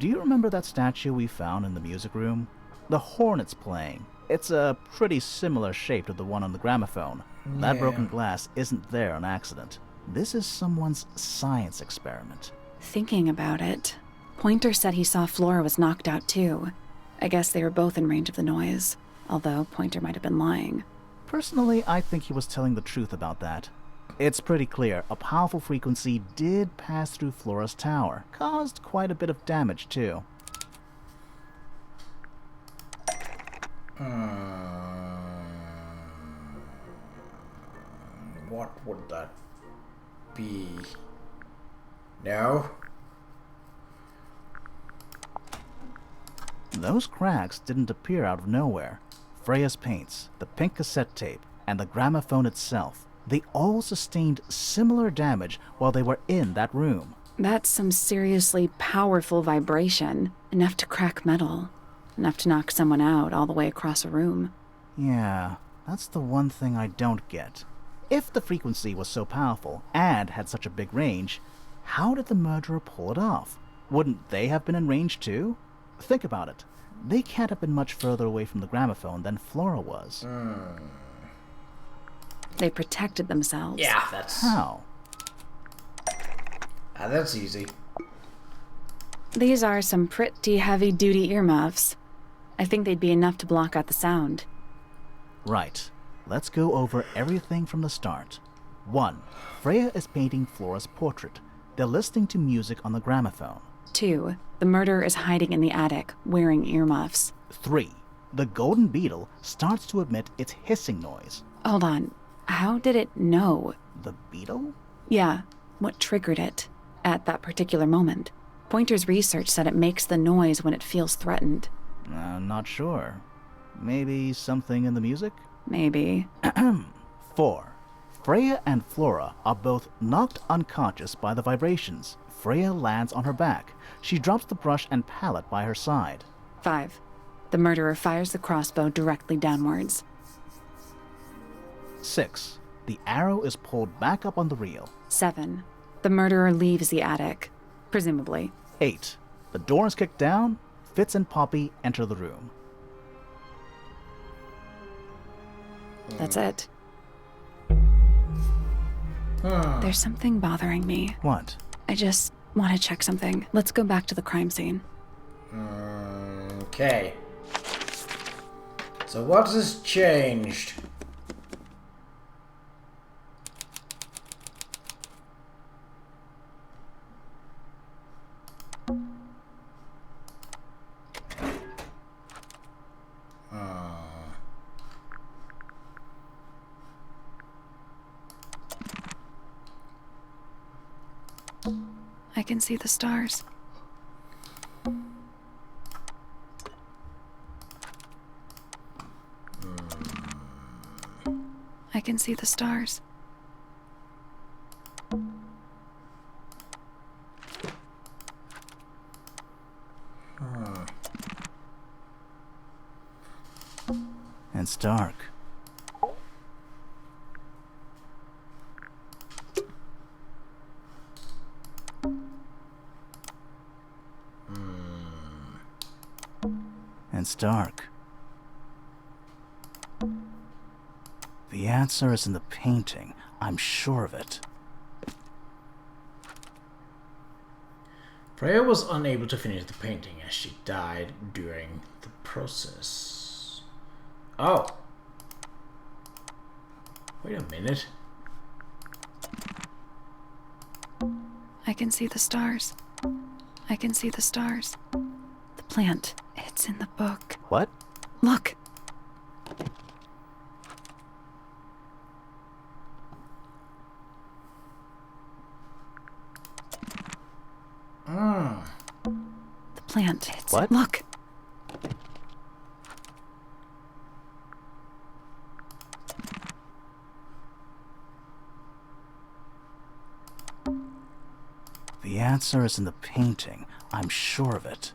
Do you remember that statue we found in the music room? The horn it's playing. It's a pretty similar shape to the one on the gramophone. That Yeah. broken glass isn't there on accident. This is someone's science experiment. Thinking about it, Pointer said he saw Flora was knocked out too. I guess they were both in range of the noise, although Pointer might have been lying. Personally, I think he was telling the truth about that. It's pretty clear a powerful frequency did pass through Flora's tower, caused quite a bit of damage too. What would that be? No? Those cracks didn't appear out of nowhere. Freya's paints, the pink cassette tape, and the gramophone itself, they all sustained similar damage while they were in that room. That's some seriously powerful vibration, enough to crack metal, enough to knock someone out all the way across a room. Yeah, that's the one thing I don't get. If the frequency was so powerful and had such a big range, how did the murderer pull it off? Wouldn't they have been in range too? Think about it. They can't have been much further away from the gramophone than Flora was. They protected themselves. Yeah, that's... How? That's easy. These are some pretty heavy-duty earmuffs. I think they'd be enough to block out the sound. Right. Let's go over everything from the start. 1. Freya is painting Flora's portrait. They're listening to music on the gramophone. 2. The murderer is hiding in the attic, wearing earmuffs. 3. The golden beetle starts to emit its hissing noise. Hold on. How did it know? The beetle? Yeah, what triggered it at that particular moment? Pointer's research said it makes the noise when it feels threatened. Not sure. Maybe something in the music? Maybe. 4. Freya and Flora are both knocked unconscious by the vibrations. Freya lands on her back. She drops the brush and palette by her side. 5. The murderer fires the crossbow directly downwards. 6. The arrow is pulled back up on the reel. 7. The murderer leaves the attic, presumably. 8. The door is kicked down. Fitz and Poppy enter the room. That's it. There's something bothering me. What? I just want to check something. Let's go back to the crime scene. Okay. So what has changed? I can see the stars. I can see the stars. And it's dark. And it's dark. The answer is in the painting. I'm sure of it. Freya was unable to finish the painting as she died during the process. Oh. Wait a minute. I can see the stars. I can see the stars. The plant. It's in the book. What? Look. What? Look. The answer is in the painting. I'm sure of it.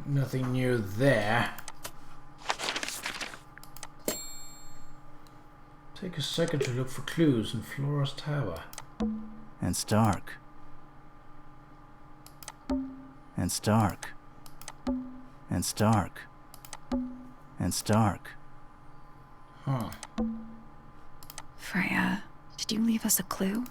Nothing new there. Take a second to look for clues in Flora's tower. And it's dark. And it's dark. And it's dark. And it's dark. Huh. Freya, did you leave us a clue?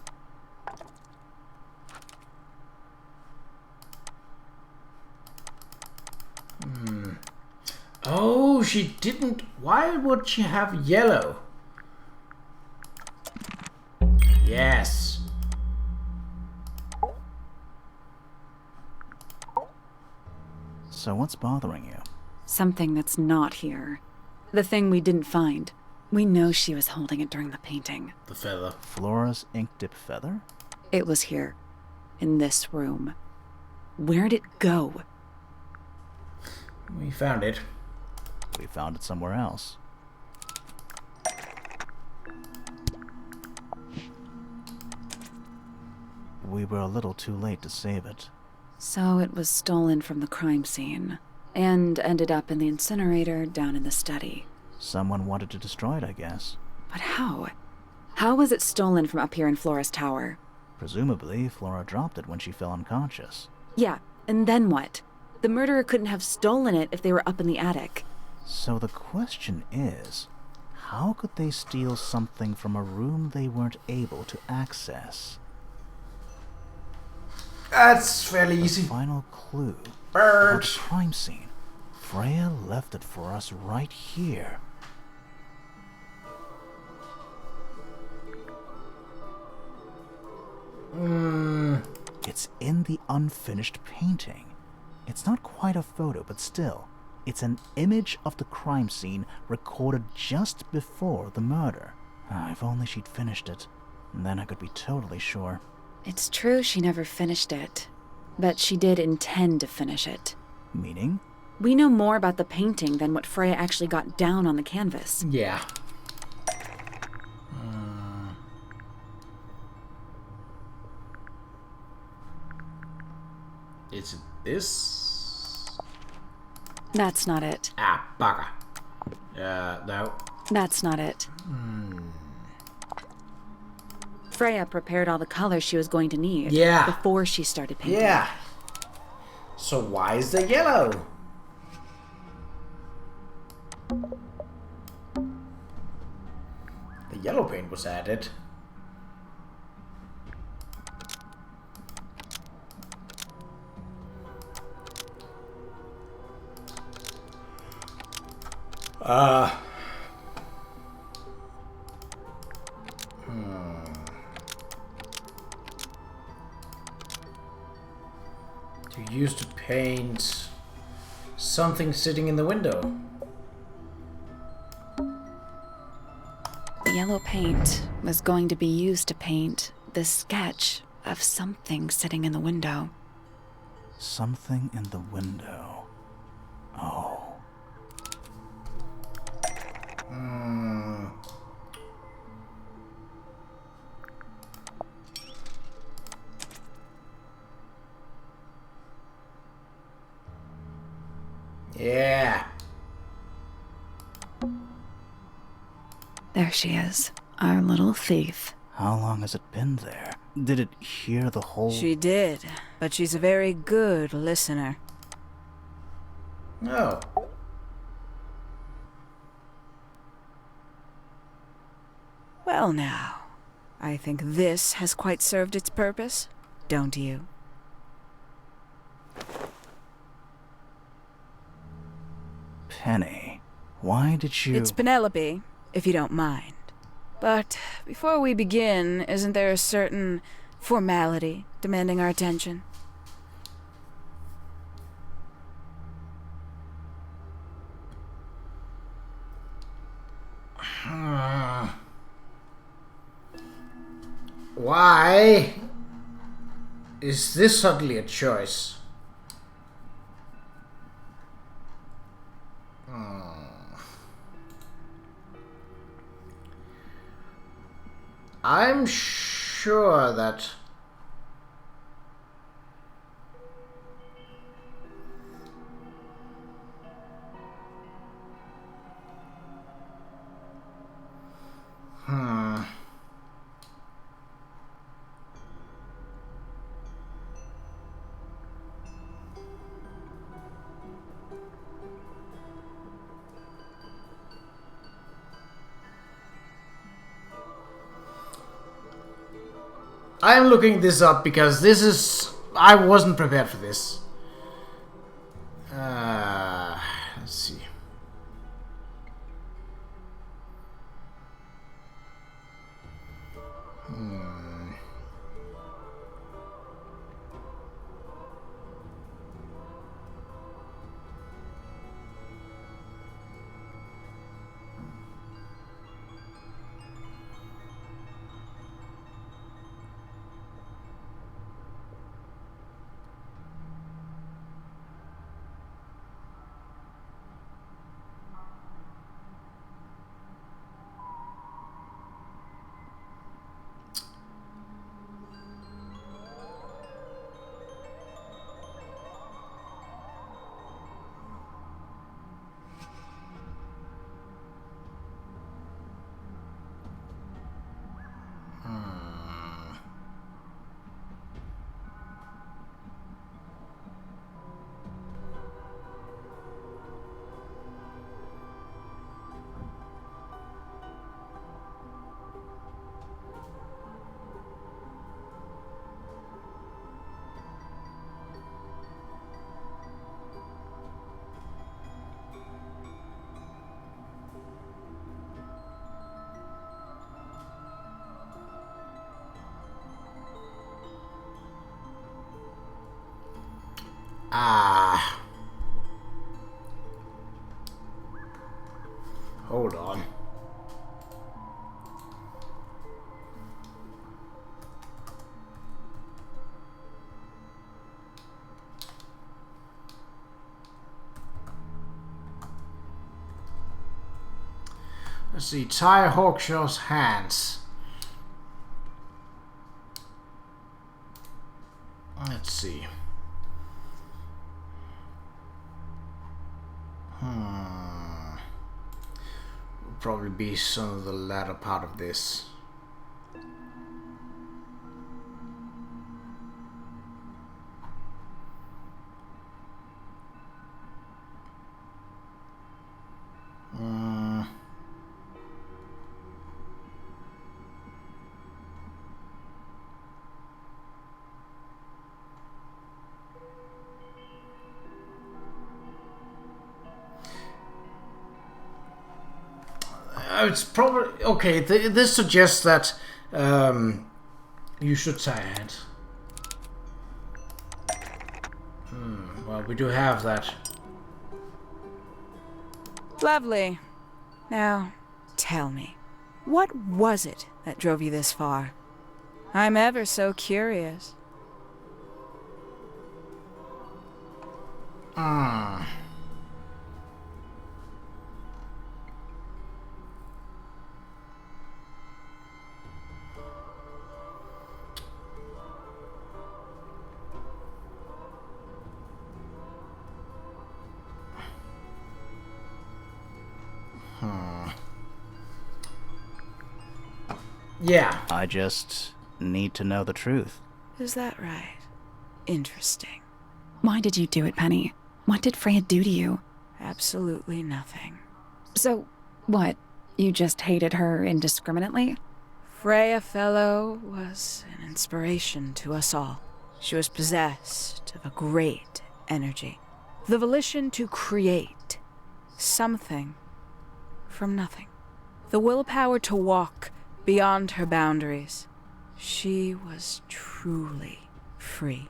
Oh, she didn't. Why would she have yellow? Yes. So what's bothering you? Something that's not here. The thing we didn't find. We know she was holding it during the painting. The feather. Flora's ink dip feather? It was here. In this room. Where'd it go? We found it. We found it somewhere else. We were a little too late to save it. So it was stolen from the crime scene. And ended up in the incinerator down in the study. Someone wanted to destroy it, I guess. But how? How was it stolen from up here in Flora's tower? Presumably, Flora dropped it when she fell unconscious. Yeah, and then what? The murderer couldn't have stolen it if they were up in the attic. So the question is, how could they steal something from a room they weren't able to access? That's fairly easy. Final clue. Bird. About the crime scene. Freya left it for us right here. It's in the unfinished painting. It's not quite a photo, but still, it's an image of the crime scene recorded just before the murder. If only she'd finished it, then I could be totally sure. It's true she never finished it. But she did intend to finish it. Meaning? We know more about the painting than what Freya actually got down on the canvas. Yeah. Is it this? That's not it. Ah, bugger. No. That's not it. Freya prepared all the colors she was going to need before she started painting. Yeah. So why is there yellow? The yellow paint was added. To use to paint something sitting in the window. The yellow paint was going to be used to paint the sketch of something sitting in the window. Something in the window. Oh. Yeah. There she is, our little thief. How long has it been there? Did it hear the whole... She did, but she's a very good listener. No. Well now, I think this has quite served its purpose, don't you? Penny, why did you... It's Penelope, if you don't mind. But before we begin, isn't there a certain formality demanding our attention? Why is this suddenly a choice? I'm sure that I'm looking this up because this is... I wasn't prepared for this. Let's see. Hold on. Let's see, tie Hawkshaw's hands. Let's see. Will probably be some of the latter part of this. It's probably okay. This suggests that you should tie hands. Well, we do have that. Lovely. Now, tell me, what was it that drove you this far? I'm ever so curious. Yeah. I just need to know the truth. Is that right? Interesting. Why did you do it, Penny? What did Freya do to you? Absolutely nothing. So, what? You just hated her indiscriminately? Freya Fellow was an inspiration to us all. She was possessed of a great energy. The volition to create something from nothing. The willpower to walk beyond her boundaries. She was truly free.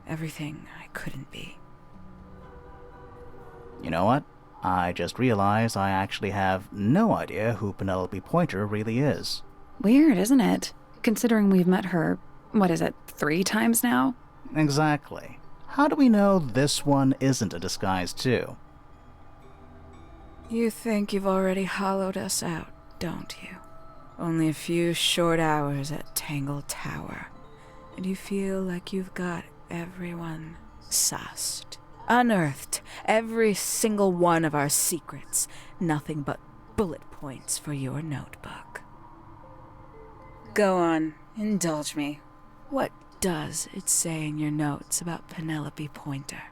Everything I couldn't be. You know what? I just realized I actually have no idea who Penelope Pointer really is. Weird, isn't it? Considering we've met her, what is it, 3 times now? Exactly. How do we know this one isn't a disguise too? You think you've already hollowed us out, don't you? Only a few short hours at Tangle Tower, and you feel like you've got everyone sussed. Unearthed every single one of our secrets. Nothing but bullet points for your notebook. Go on, indulge me. What does it say in your notes about Penelope Pointer?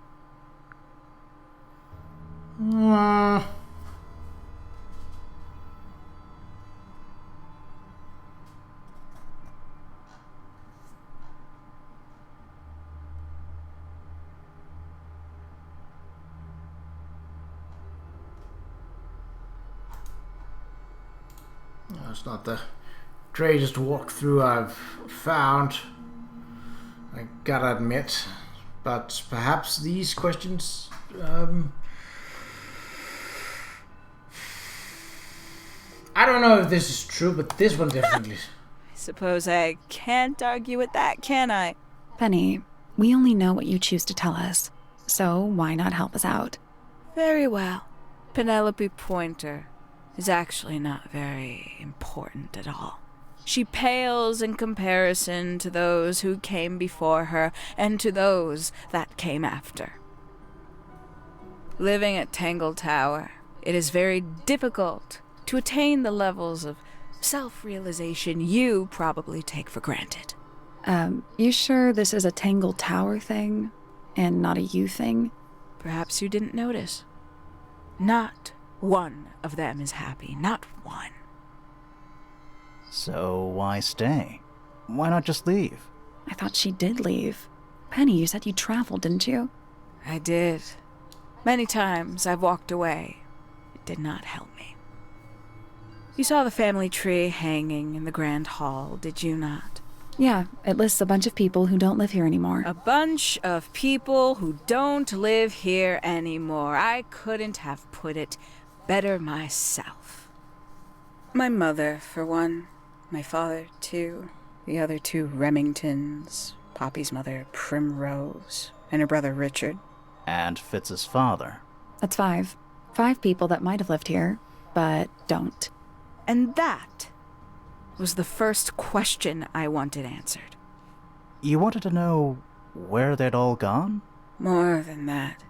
It's not the greatest walkthrough I've found, I gotta admit. But perhaps these questions... I don't know if this is true, but this one definitely... I suppose I can't argue with that, can I? Penny, we only know what you choose to tell us, so why not help us out? Very well. Penelope Pointer is actually not very important at all. She pales in comparison to those who came before her and to those that came after. Living at Tangle Tower, it is very difficult to attain the levels of self-realization you probably take for granted. You sure this is a Tangle Tower thing, and not a you thing? Perhaps you didn't notice. Not one of them is happy, not one. So why stay? Why not just leave? I thought she did leave. Penny, you said you traveled, didn't you? I did. Many times I've walked away. It did not help me. You saw the family tree hanging in the grand hall, did you not? Yeah, it lists a bunch of people who don't live here anymore. A bunch of people who don't live here anymore. I couldn't have put it better myself. My mother, for one. My father, too. The other 2 Remingtons. Poppy's mother, Primrose. And her brother, Richard. And Fitz's father. That's 5. 5 people that might have lived here, but don't. And that was the first question I wanted answered. You wanted to know where they'd all gone? More than that.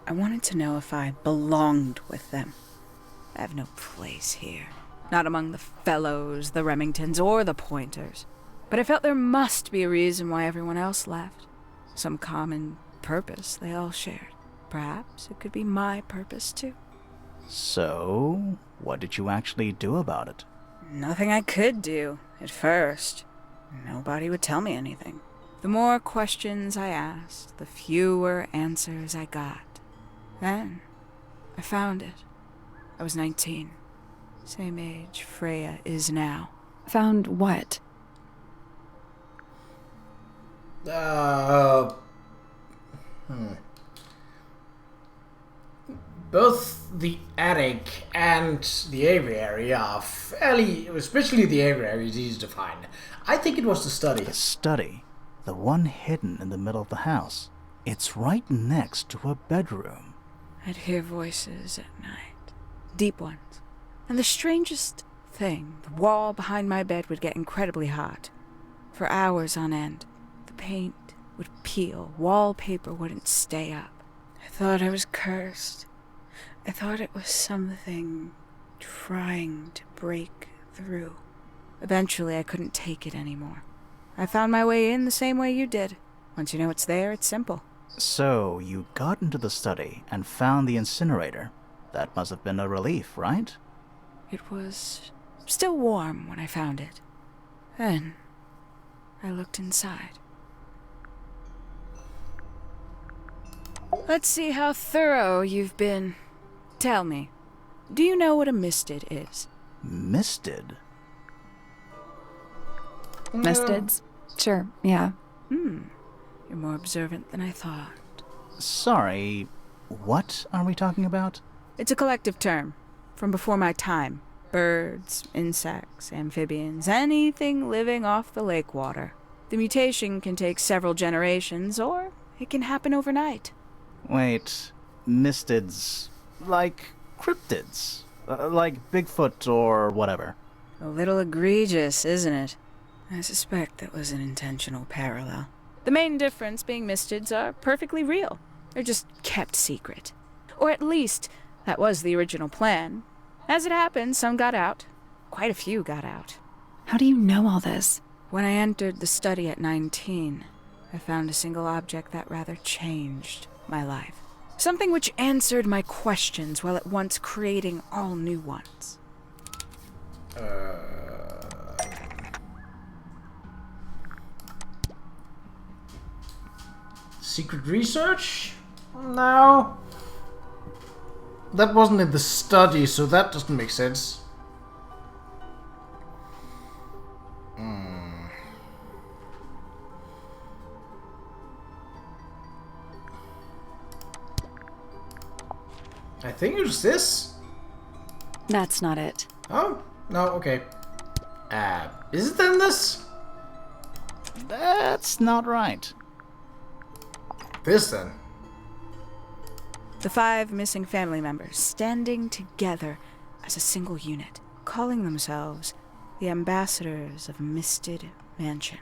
I wanted to know if I belonged with them. I have no place here. Not among the Fellows, the Remingtons, or the Pointers. But I felt there must be a reason why everyone else left. Some common purpose they all shared. Perhaps it could be my purpose, too. So, what did you actually do about it? Nothing I could do, at first. Nobody would tell me anything. The more questions I asked, the fewer answers I got. Then, I found it. I was 19. Same age Freya is now. Found what? Both the attic and the aviary are fairly, especially the aviary is easy to find. I think it was the study. The study. The one hidden in the middle of the house. It's right next to a bedroom. I'd hear voices at night. Deep ones. And the strangest thing, the wall behind my bed would get incredibly hot. For hours on end. The paint would peel. Wallpaper wouldn't stay up. I thought I was cursed. I thought it was something trying to break through. Eventually, I couldn't take it anymore. I found my way in the same way you did. Once you know it's there, it's simple. So, you got into the study and found the incinerator. That must have been a relief, right? It was still warm when I found it. Then, I looked inside. Let's see how thorough you've been. Tell me, do you know what a misted is? Misted? Mistids? Sure, yeah. You're more observant than I thought. Sorry, what are we talking about? It's a collective term, from before my time. Birds, insects, amphibians, anything living off the lake water. The mutation can take several generations, or it can happen overnight. Wait, mystids, like cryptids, like Bigfoot or whatever. A little egregious, isn't it? I suspect that was an intentional parallel. The main difference being mystids are perfectly real. They're just kept secret. Or at least, that was the original plan. As it happened, some got out. Quite a few got out. How do you know all this? When I entered the study at 19, I found a single object that rather changed my life. Something which answered my questions while at once creating all new ones. Secret research? No. That wasn't in the study, so that doesn't make sense. I think it was this. That's not it. Oh, no, okay. Is it then this? That's not right. This then. The 5 missing family members standing together as a single unit, calling themselves the ambassadors of Misted Mansion.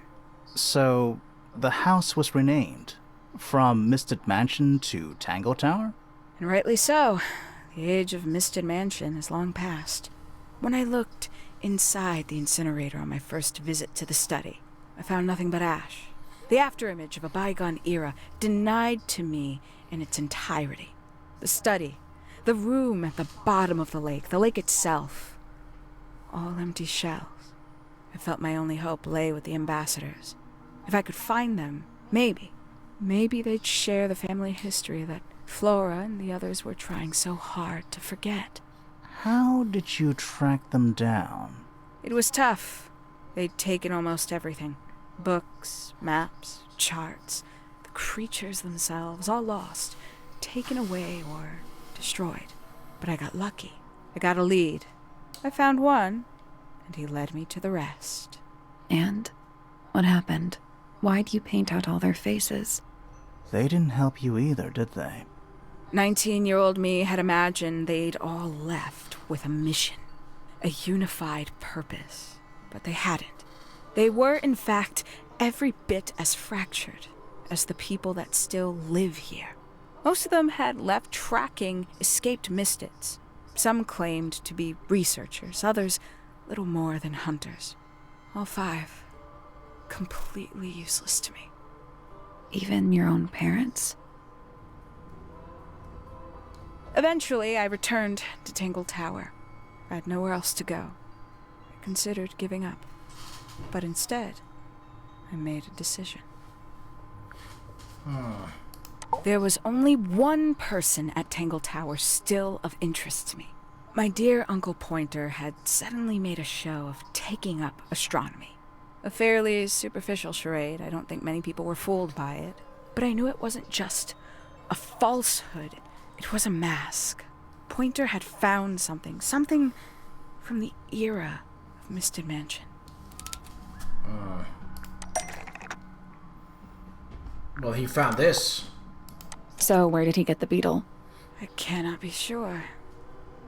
So, the house was renamed from Misted Mansion to Tangle Tower? And rightly so. The age of Misted Mansion is long past. When I looked inside the incinerator on my first visit to the study, I found nothing but ash. The afterimage of a bygone era denied to me in its entirety. The study, the room at the bottom of the lake itself, all empty shells. I felt my only hope lay with the ambassadors. If I could find them, maybe they'd share the family history that Flora and the others were trying so hard to forget. How did you track them down? It was tough. They'd taken almost everything. Books, maps, charts, the creatures themselves, all lost, taken away or destroyed. But I got lucky. I got a lead. I found one, and he led me to the rest. And? What happened? Why'd you paint out all their faces? They didn't help you either, did they? 19-year-old me had imagined they'd all left with a mission, a unified purpose, but they hadn't. They were, in fact, every bit as fractured as the people that still live here. Most of them had left tracking escaped mystids. Some claimed to be researchers, others little more than hunters. All 5, completely useless to me. Even your own parents? Eventually, I returned to Tangle Tower. I had nowhere else to go. I considered giving up. But instead, I made a decision. There was only one person at Tangle Tower still of interest to me. My dear Uncle Pointer had suddenly made a show of taking up astronomy. A fairly superficial charade. I don't think many people were fooled by it. But I knew it wasn't just a falsehood. It was a mask. Pointer had found something from the era of Misted Mansion. Well, he found this. So where did he get the beetle? I cannot be sure.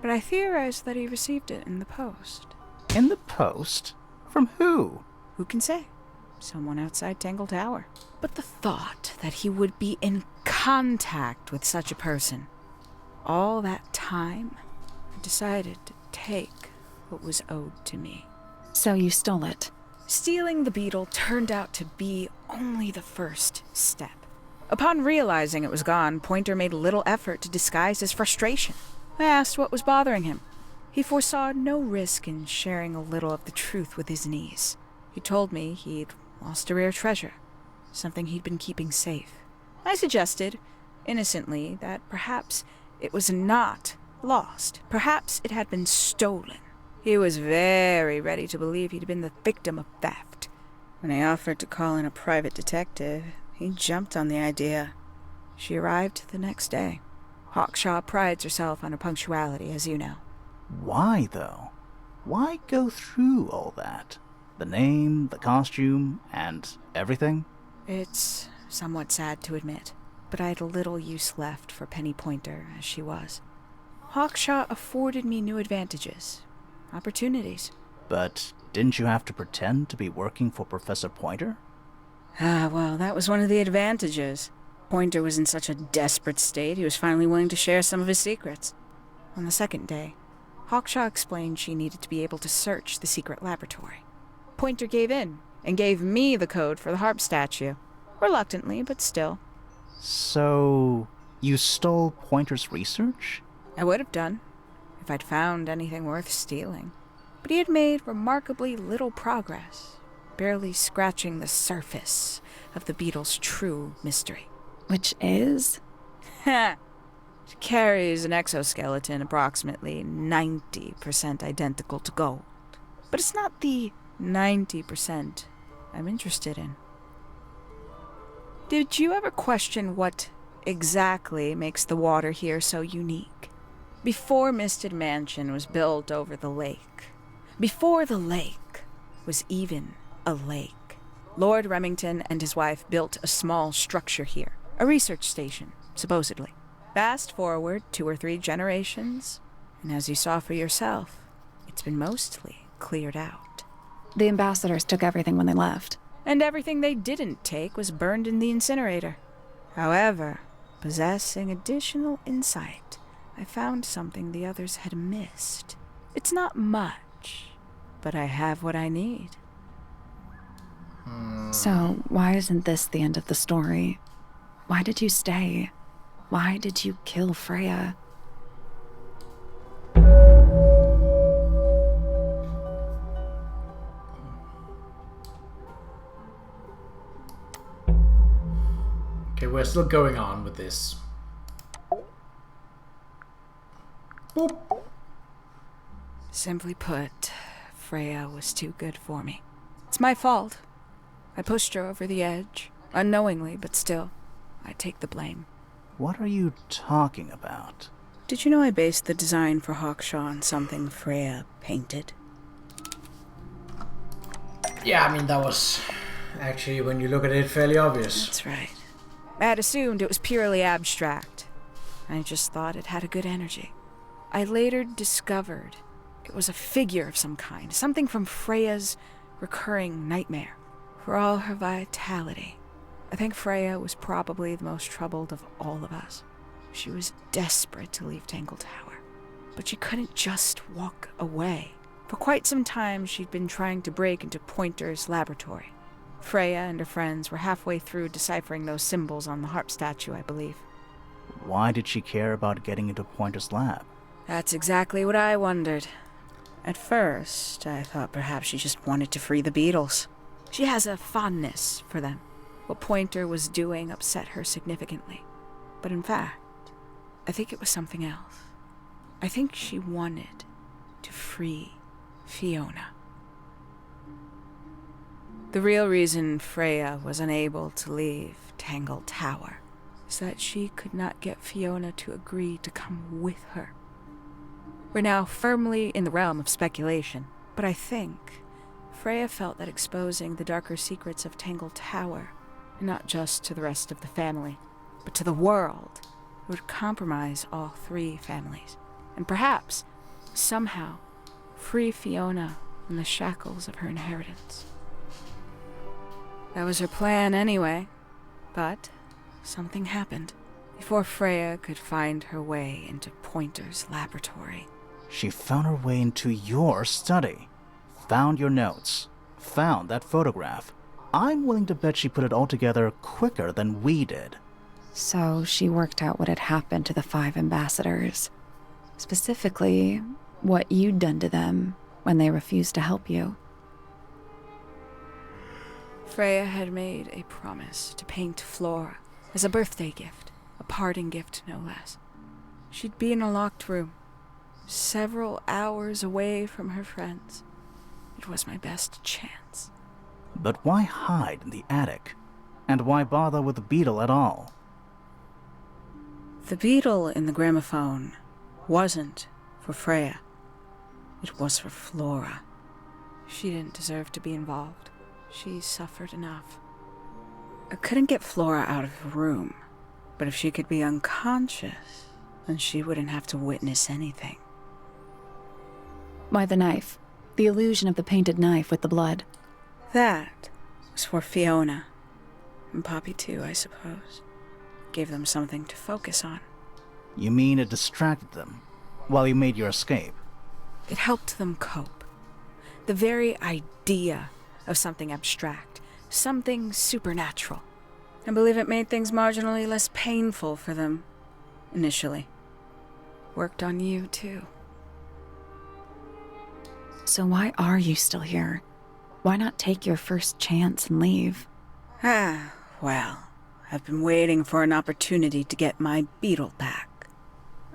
But I theorize that he received it in the post. In the post? From who? Who can say? Someone outside Tangle Tower. But the thought that he would be in contact with such a person, all that time, I decided to take what was owed to me. So you stole it. Stealing the beetle turned out to be only the first step. Upon realizing it was gone, Pointer made little effort to disguise his frustration. I asked what was bothering him. He foresaw no risk in sharing a little of the truth with his niece. He told me he'd lost a rare treasure, something he'd been keeping safe. I suggested, innocently, that perhaps it was not lost. Perhaps it had been stolen. He was very ready to believe he'd been the victim of theft. When I offered to call in a private detective, he jumped on the idea. She arrived the next day. Hawkshaw prides herself on her punctuality, as you know. Why, though? Why go through all that? The name, the costume, and everything? It's somewhat sad to admit, but I had little use left for Penny Pointer as she was. Hawkshaw afforded me new advantages, opportunities. But didn't you have to pretend to be working for Professor Pointer? Well, that was one of the advantages. Pointer was in such a desperate state, he was finally willing to share some of his secrets. On the second day, Hawkshaw explained she needed to be able to search the secret laboratory. Pointer gave in and gave me the code for the harp statue. Reluctantly, but still. So, you stole Pointer's research? I would have done, if I'd found anything worth stealing. But he had made remarkably little progress, barely scratching the surface of the beetle's true mystery. Which is? Ha! It carries an exoskeleton approximately 90% identical to gold. But it's not the 90% I'm interested in. Did you ever question what exactly makes the water here so unique? Before Misted Mansion was built over the lake, before the lake was even a lake, Lord Remington and his wife built a small structure here, a research station, supposedly. Fast forward 2 or 3 generations, and as you saw for yourself, it's been mostly cleared out. The ambassadors took everything when they left. And everything they didn't take was burned in the incinerator. However, possessing additional insight, I found something the others had missed. It's not much, but I have what I need. So, why isn't this the end of the story? Why did you stay? Why did you kill Freya? Okay, we're still going on with this. Boop. Simply put, Freya was too good for me. It's my fault. I pushed her over the edge, unknowingly, but still, I take the blame. What are you talking about? Did you know I based the design for Hawkshaw on something Freya painted? Yeah, I mean, that was actually, when you look at it, fairly obvious. That's right. I had assumed it was purely abstract. I just thought it had a good energy. I later discovered it was a figure of some kind, something from Freya's recurring nightmare. For all her vitality, I think Freya was probably the most troubled of all of us. She was desperate to leave Tangle Tower, but she couldn't just walk away. For quite some time, she'd been trying to break into Pointer's laboratory. Freya and her friends were halfway through deciphering those symbols on the harp statue, I believe. Why did she care about getting into Pointer's lab? That's exactly what I wondered. At first, I thought perhaps she just wanted to free the beetles. She has a fondness for them. What Pointer was doing upset her significantly. But in fact, I think it was something else. I think she wanted to free Fiona. The real reason Freya was unable to leave Tangle Tower is that she could not get Fiona to agree to come with her. We're now firmly in the realm of speculation, but I think Freya felt that exposing the darker secrets of Tangle Tower, not just to the rest of the family, but to the world, would compromise all 3 families, and perhaps, somehow, free Fiona from the shackles of her inheritance. That was her plan anyway, but something happened. Before Freya could find her way into Pointer's laboratory. She found her way into your study, found your notes, found that photograph. I'm willing to bet she put it all together quicker than we did. So she worked out what had happened to the 5 ambassadors. Specifically, what you'd done to them when they refused to help you. Freya had made a promise to paint Flora as a birthday gift, a parting gift no less. She'd be in a locked room, several hours away from her friends. It was my best chance. But why hide in the attic? And why bother with the beetle at all? The beetle in the gramophone wasn't for Freya. It was for Flora. She didn't deserve to be involved. She suffered enough. I couldn't get Flora out of her room, but if she could be unconscious, then she wouldn't have to witness anything. Why the knife? The illusion of the painted knife with the blood. That was for Fiona. And Poppy too, I suppose. Gave them something to focus on. You mean it distracted them while you made your escape? It helped them cope. The very idea of something abstract, something supernatural. I believe it made things marginally less painful for them, initially. Worked on you, too. So why are you still here? Why not take your first chance and leave? Well, I've been waiting for an opportunity to get my beetle back.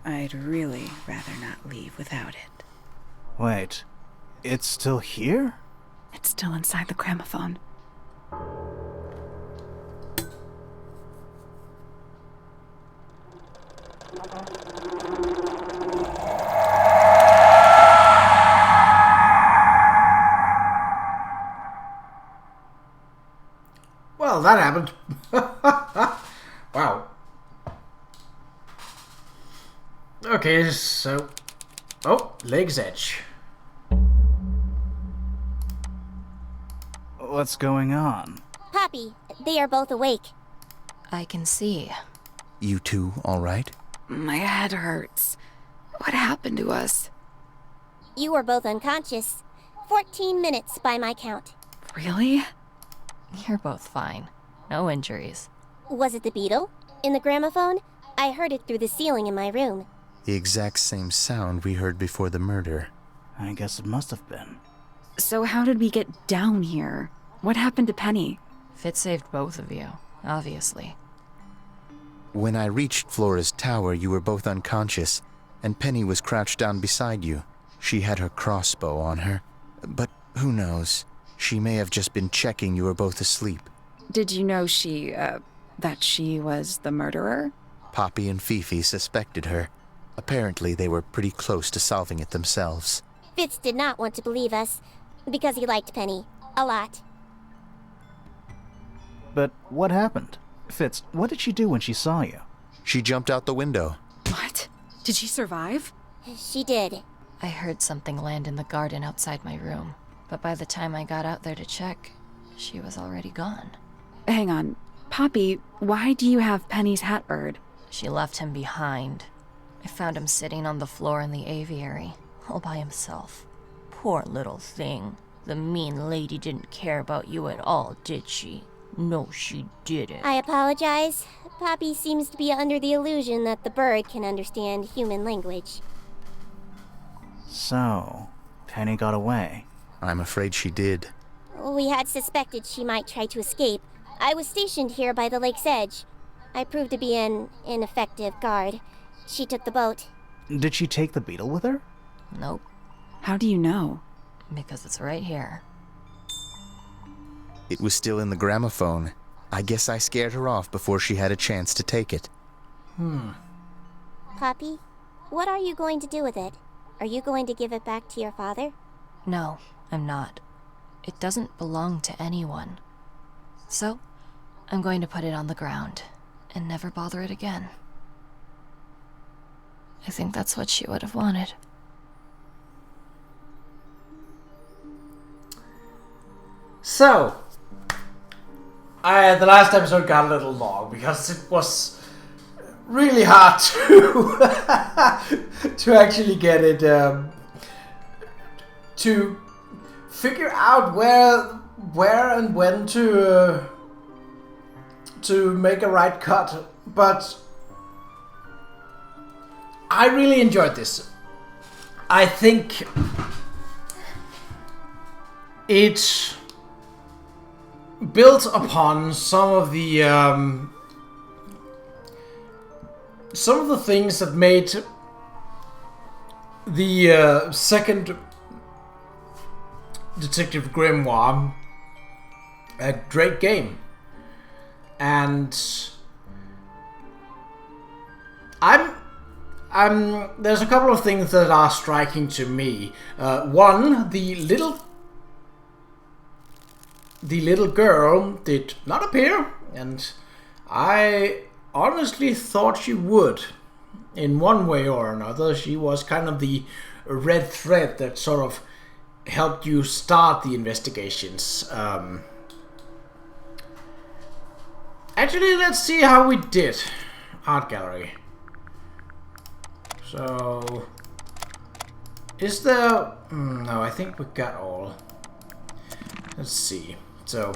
I'd really rather not leave without it. Wait, it's still here? It's still inside the gramophone. Well, that happened. Wow. Okay, so... Oh, Lake's Edge. What's going on? Poppy, they are both awake. I can see. You two all right? My head hurts. What happened to us? You were both unconscious. 14 minutes by my count. Really? You're both fine. No injuries. Was it the beetle? In the gramophone? I heard it through the ceiling in my room. The exact same sound we heard before the murder. I guess it must have been. So how did we get down here? What happened to Penny? Fitz saved both of you, obviously. When I reached Flora's tower, you were both unconscious, and Penny was crouched down beside you. She had her crossbow on her, but who knows? She may have just been checking you were both asleep. Did you know that she was the murderer? Poppy and Fifi suspected her. Apparently, they were pretty close to solving it themselves. Fitz did not want to believe us, because he liked Penny. A lot. But what happened? Fitz, what did she do when she saw you? She jumped out the window. What? Did she survive? She did. I heard something land in the garden outside my room, but by the time I got out there to check, she was already gone. Hang on. Poppy, why do you have Penny's hat bird? She left him behind. I found him sitting on the floor in the aviary, all by himself. Poor little thing. The mean lady didn't care about you at all, did she? No, she didn't. I apologize. Poppy seems to be under the illusion that the bird can understand human language. So, Penny got away. I'm afraid she did. We had suspected she might try to escape. I was stationed here by the lake's edge. I proved to be an ineffective guard. She took the boat. Did she take the beetle with her? Nope, How do you know? because it's right here. It was still in the gramophone. I guess I scared her off before she had a chance to take it. Poppy, what are you going to do with it? Are you going to give it back to your father? No, I'm not. It doesn't belong to anyone. So, I'm going to put it on the ground and never bother it again. I think that's what she would have wanted. So, the last episode got a little long because it was really hard to to actually get it to figure out where and when to make a right cut. But I really enjoyed this. I think it built upon some of the things that made the second Detective Grimoire a great game, and there's a couple of things that are striking to me. One, the little girl did not appear, and I honestly thought she would. In one way or another, she was kind of the red thread that sort of helped you start the investigations. Actually, let's see how we did. Art gallery. So, is there... no, I think we got all. Let's see. So,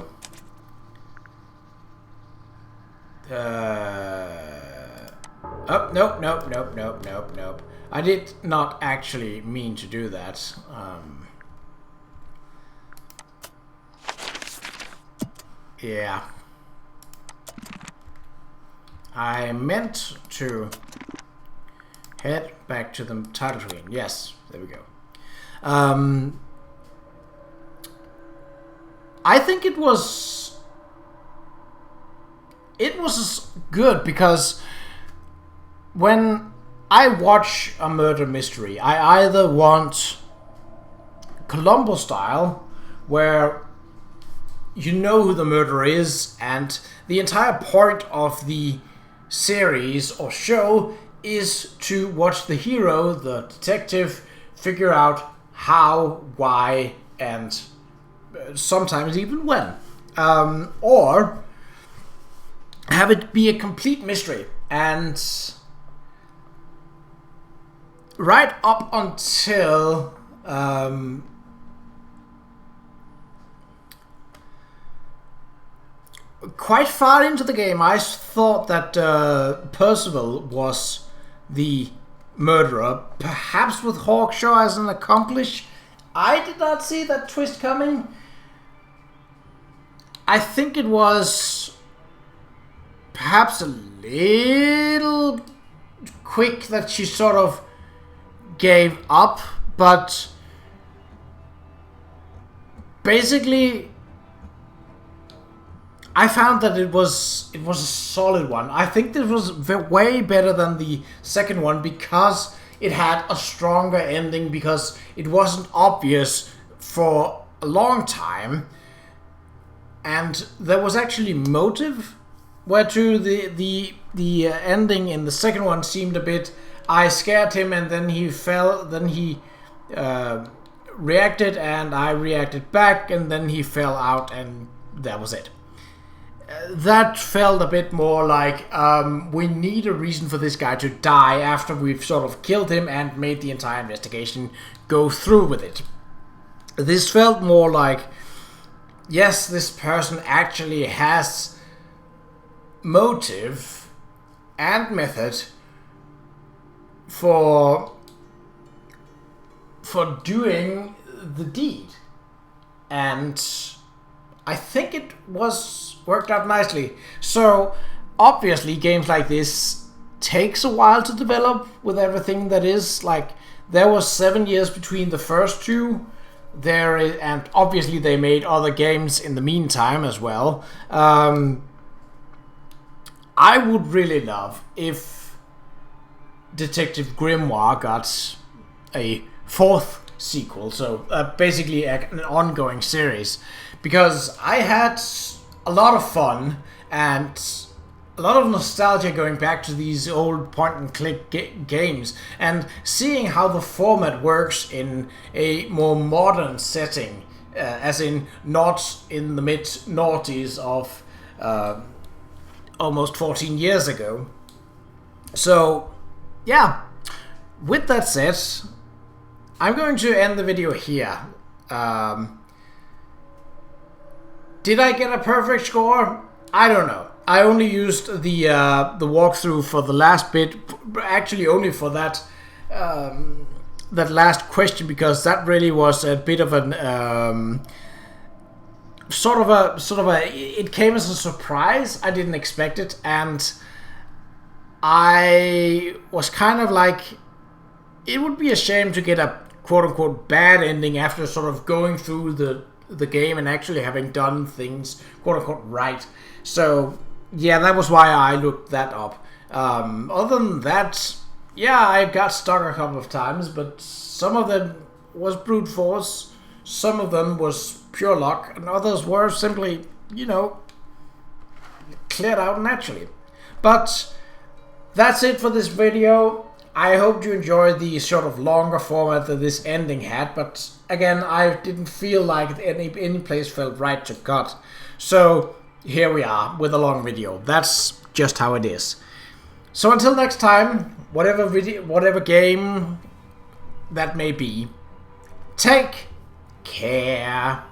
oh, nope. I did not actually mean to do that. Yeah. I meant to head back to the title screen. Yes, there we go. I think it was good because when I watch a murder mystery, I either want Columbo style, where you know who the murderer is, and the entire point of the series or show is to watch the hero, the detective, figure out how, why, and sometimes even when. Or have it be a complete mystery. And right up until quite far into the game, I thought that Percival was the murderer, perhaps with Hawkshaw as an accomplice. I did not see that twist coming. I think it was perhaps a little quick that she sort of gave up, but basically I found that it was a solid one. I think this was way better than the second one because it had a stronger ending, because it wasn't obvious for a long time, and there was actually motive. Whereto the ending in the second one seemed a bit, I scared him and then he fell, then he reacted and I reacted back and then he fell out and that was it. That felt a bit more like we need a reason for this guy to die after we've sort of killed him and made the entire investigation go through with it. This felt more like, yes, this person actually has motive and method for doing the deed, and I think it was worked out nicely. So obviously games like this takes a while to develop with everything that is, like, there was 7 years between the first two. And obviously they made other games in the meantime as well. I would really love if Detective Grimoire got a fourth sequel, so basically an ongoing series, because I had a lot of fun and a lot of nostalgia going back to these old point-and-click games and seeing how the format works in a more modern setting, as in not in the mid-noughties of almost 14 years ago. So, yeah, with that said, I'm going to end the video here. Did I get a perfect score? I don't know. I only used the walkthrough for the last bit, actually only for that that last question, because that really was a bit of an sort of a it came as a surprise. I didn't expect it, and I was kind of like, it would be a shame to get a quote-unquote bad ending after sort of going through the game and actually having done things quote-unquote right. So yeah, that was why I looked that up. Other than that, yeah, I got stuck a couple of times, but some of them was brute force, some of them was pure luck, and others were simply, cleared out naturally. But that's it for this video. I hope you enjoyed the sort of longer format that this ending had, but again, I didn't feel like any place felt right to cut. So here we are with a long video. That's just how it is. So until next time, whatever game that may be, take care.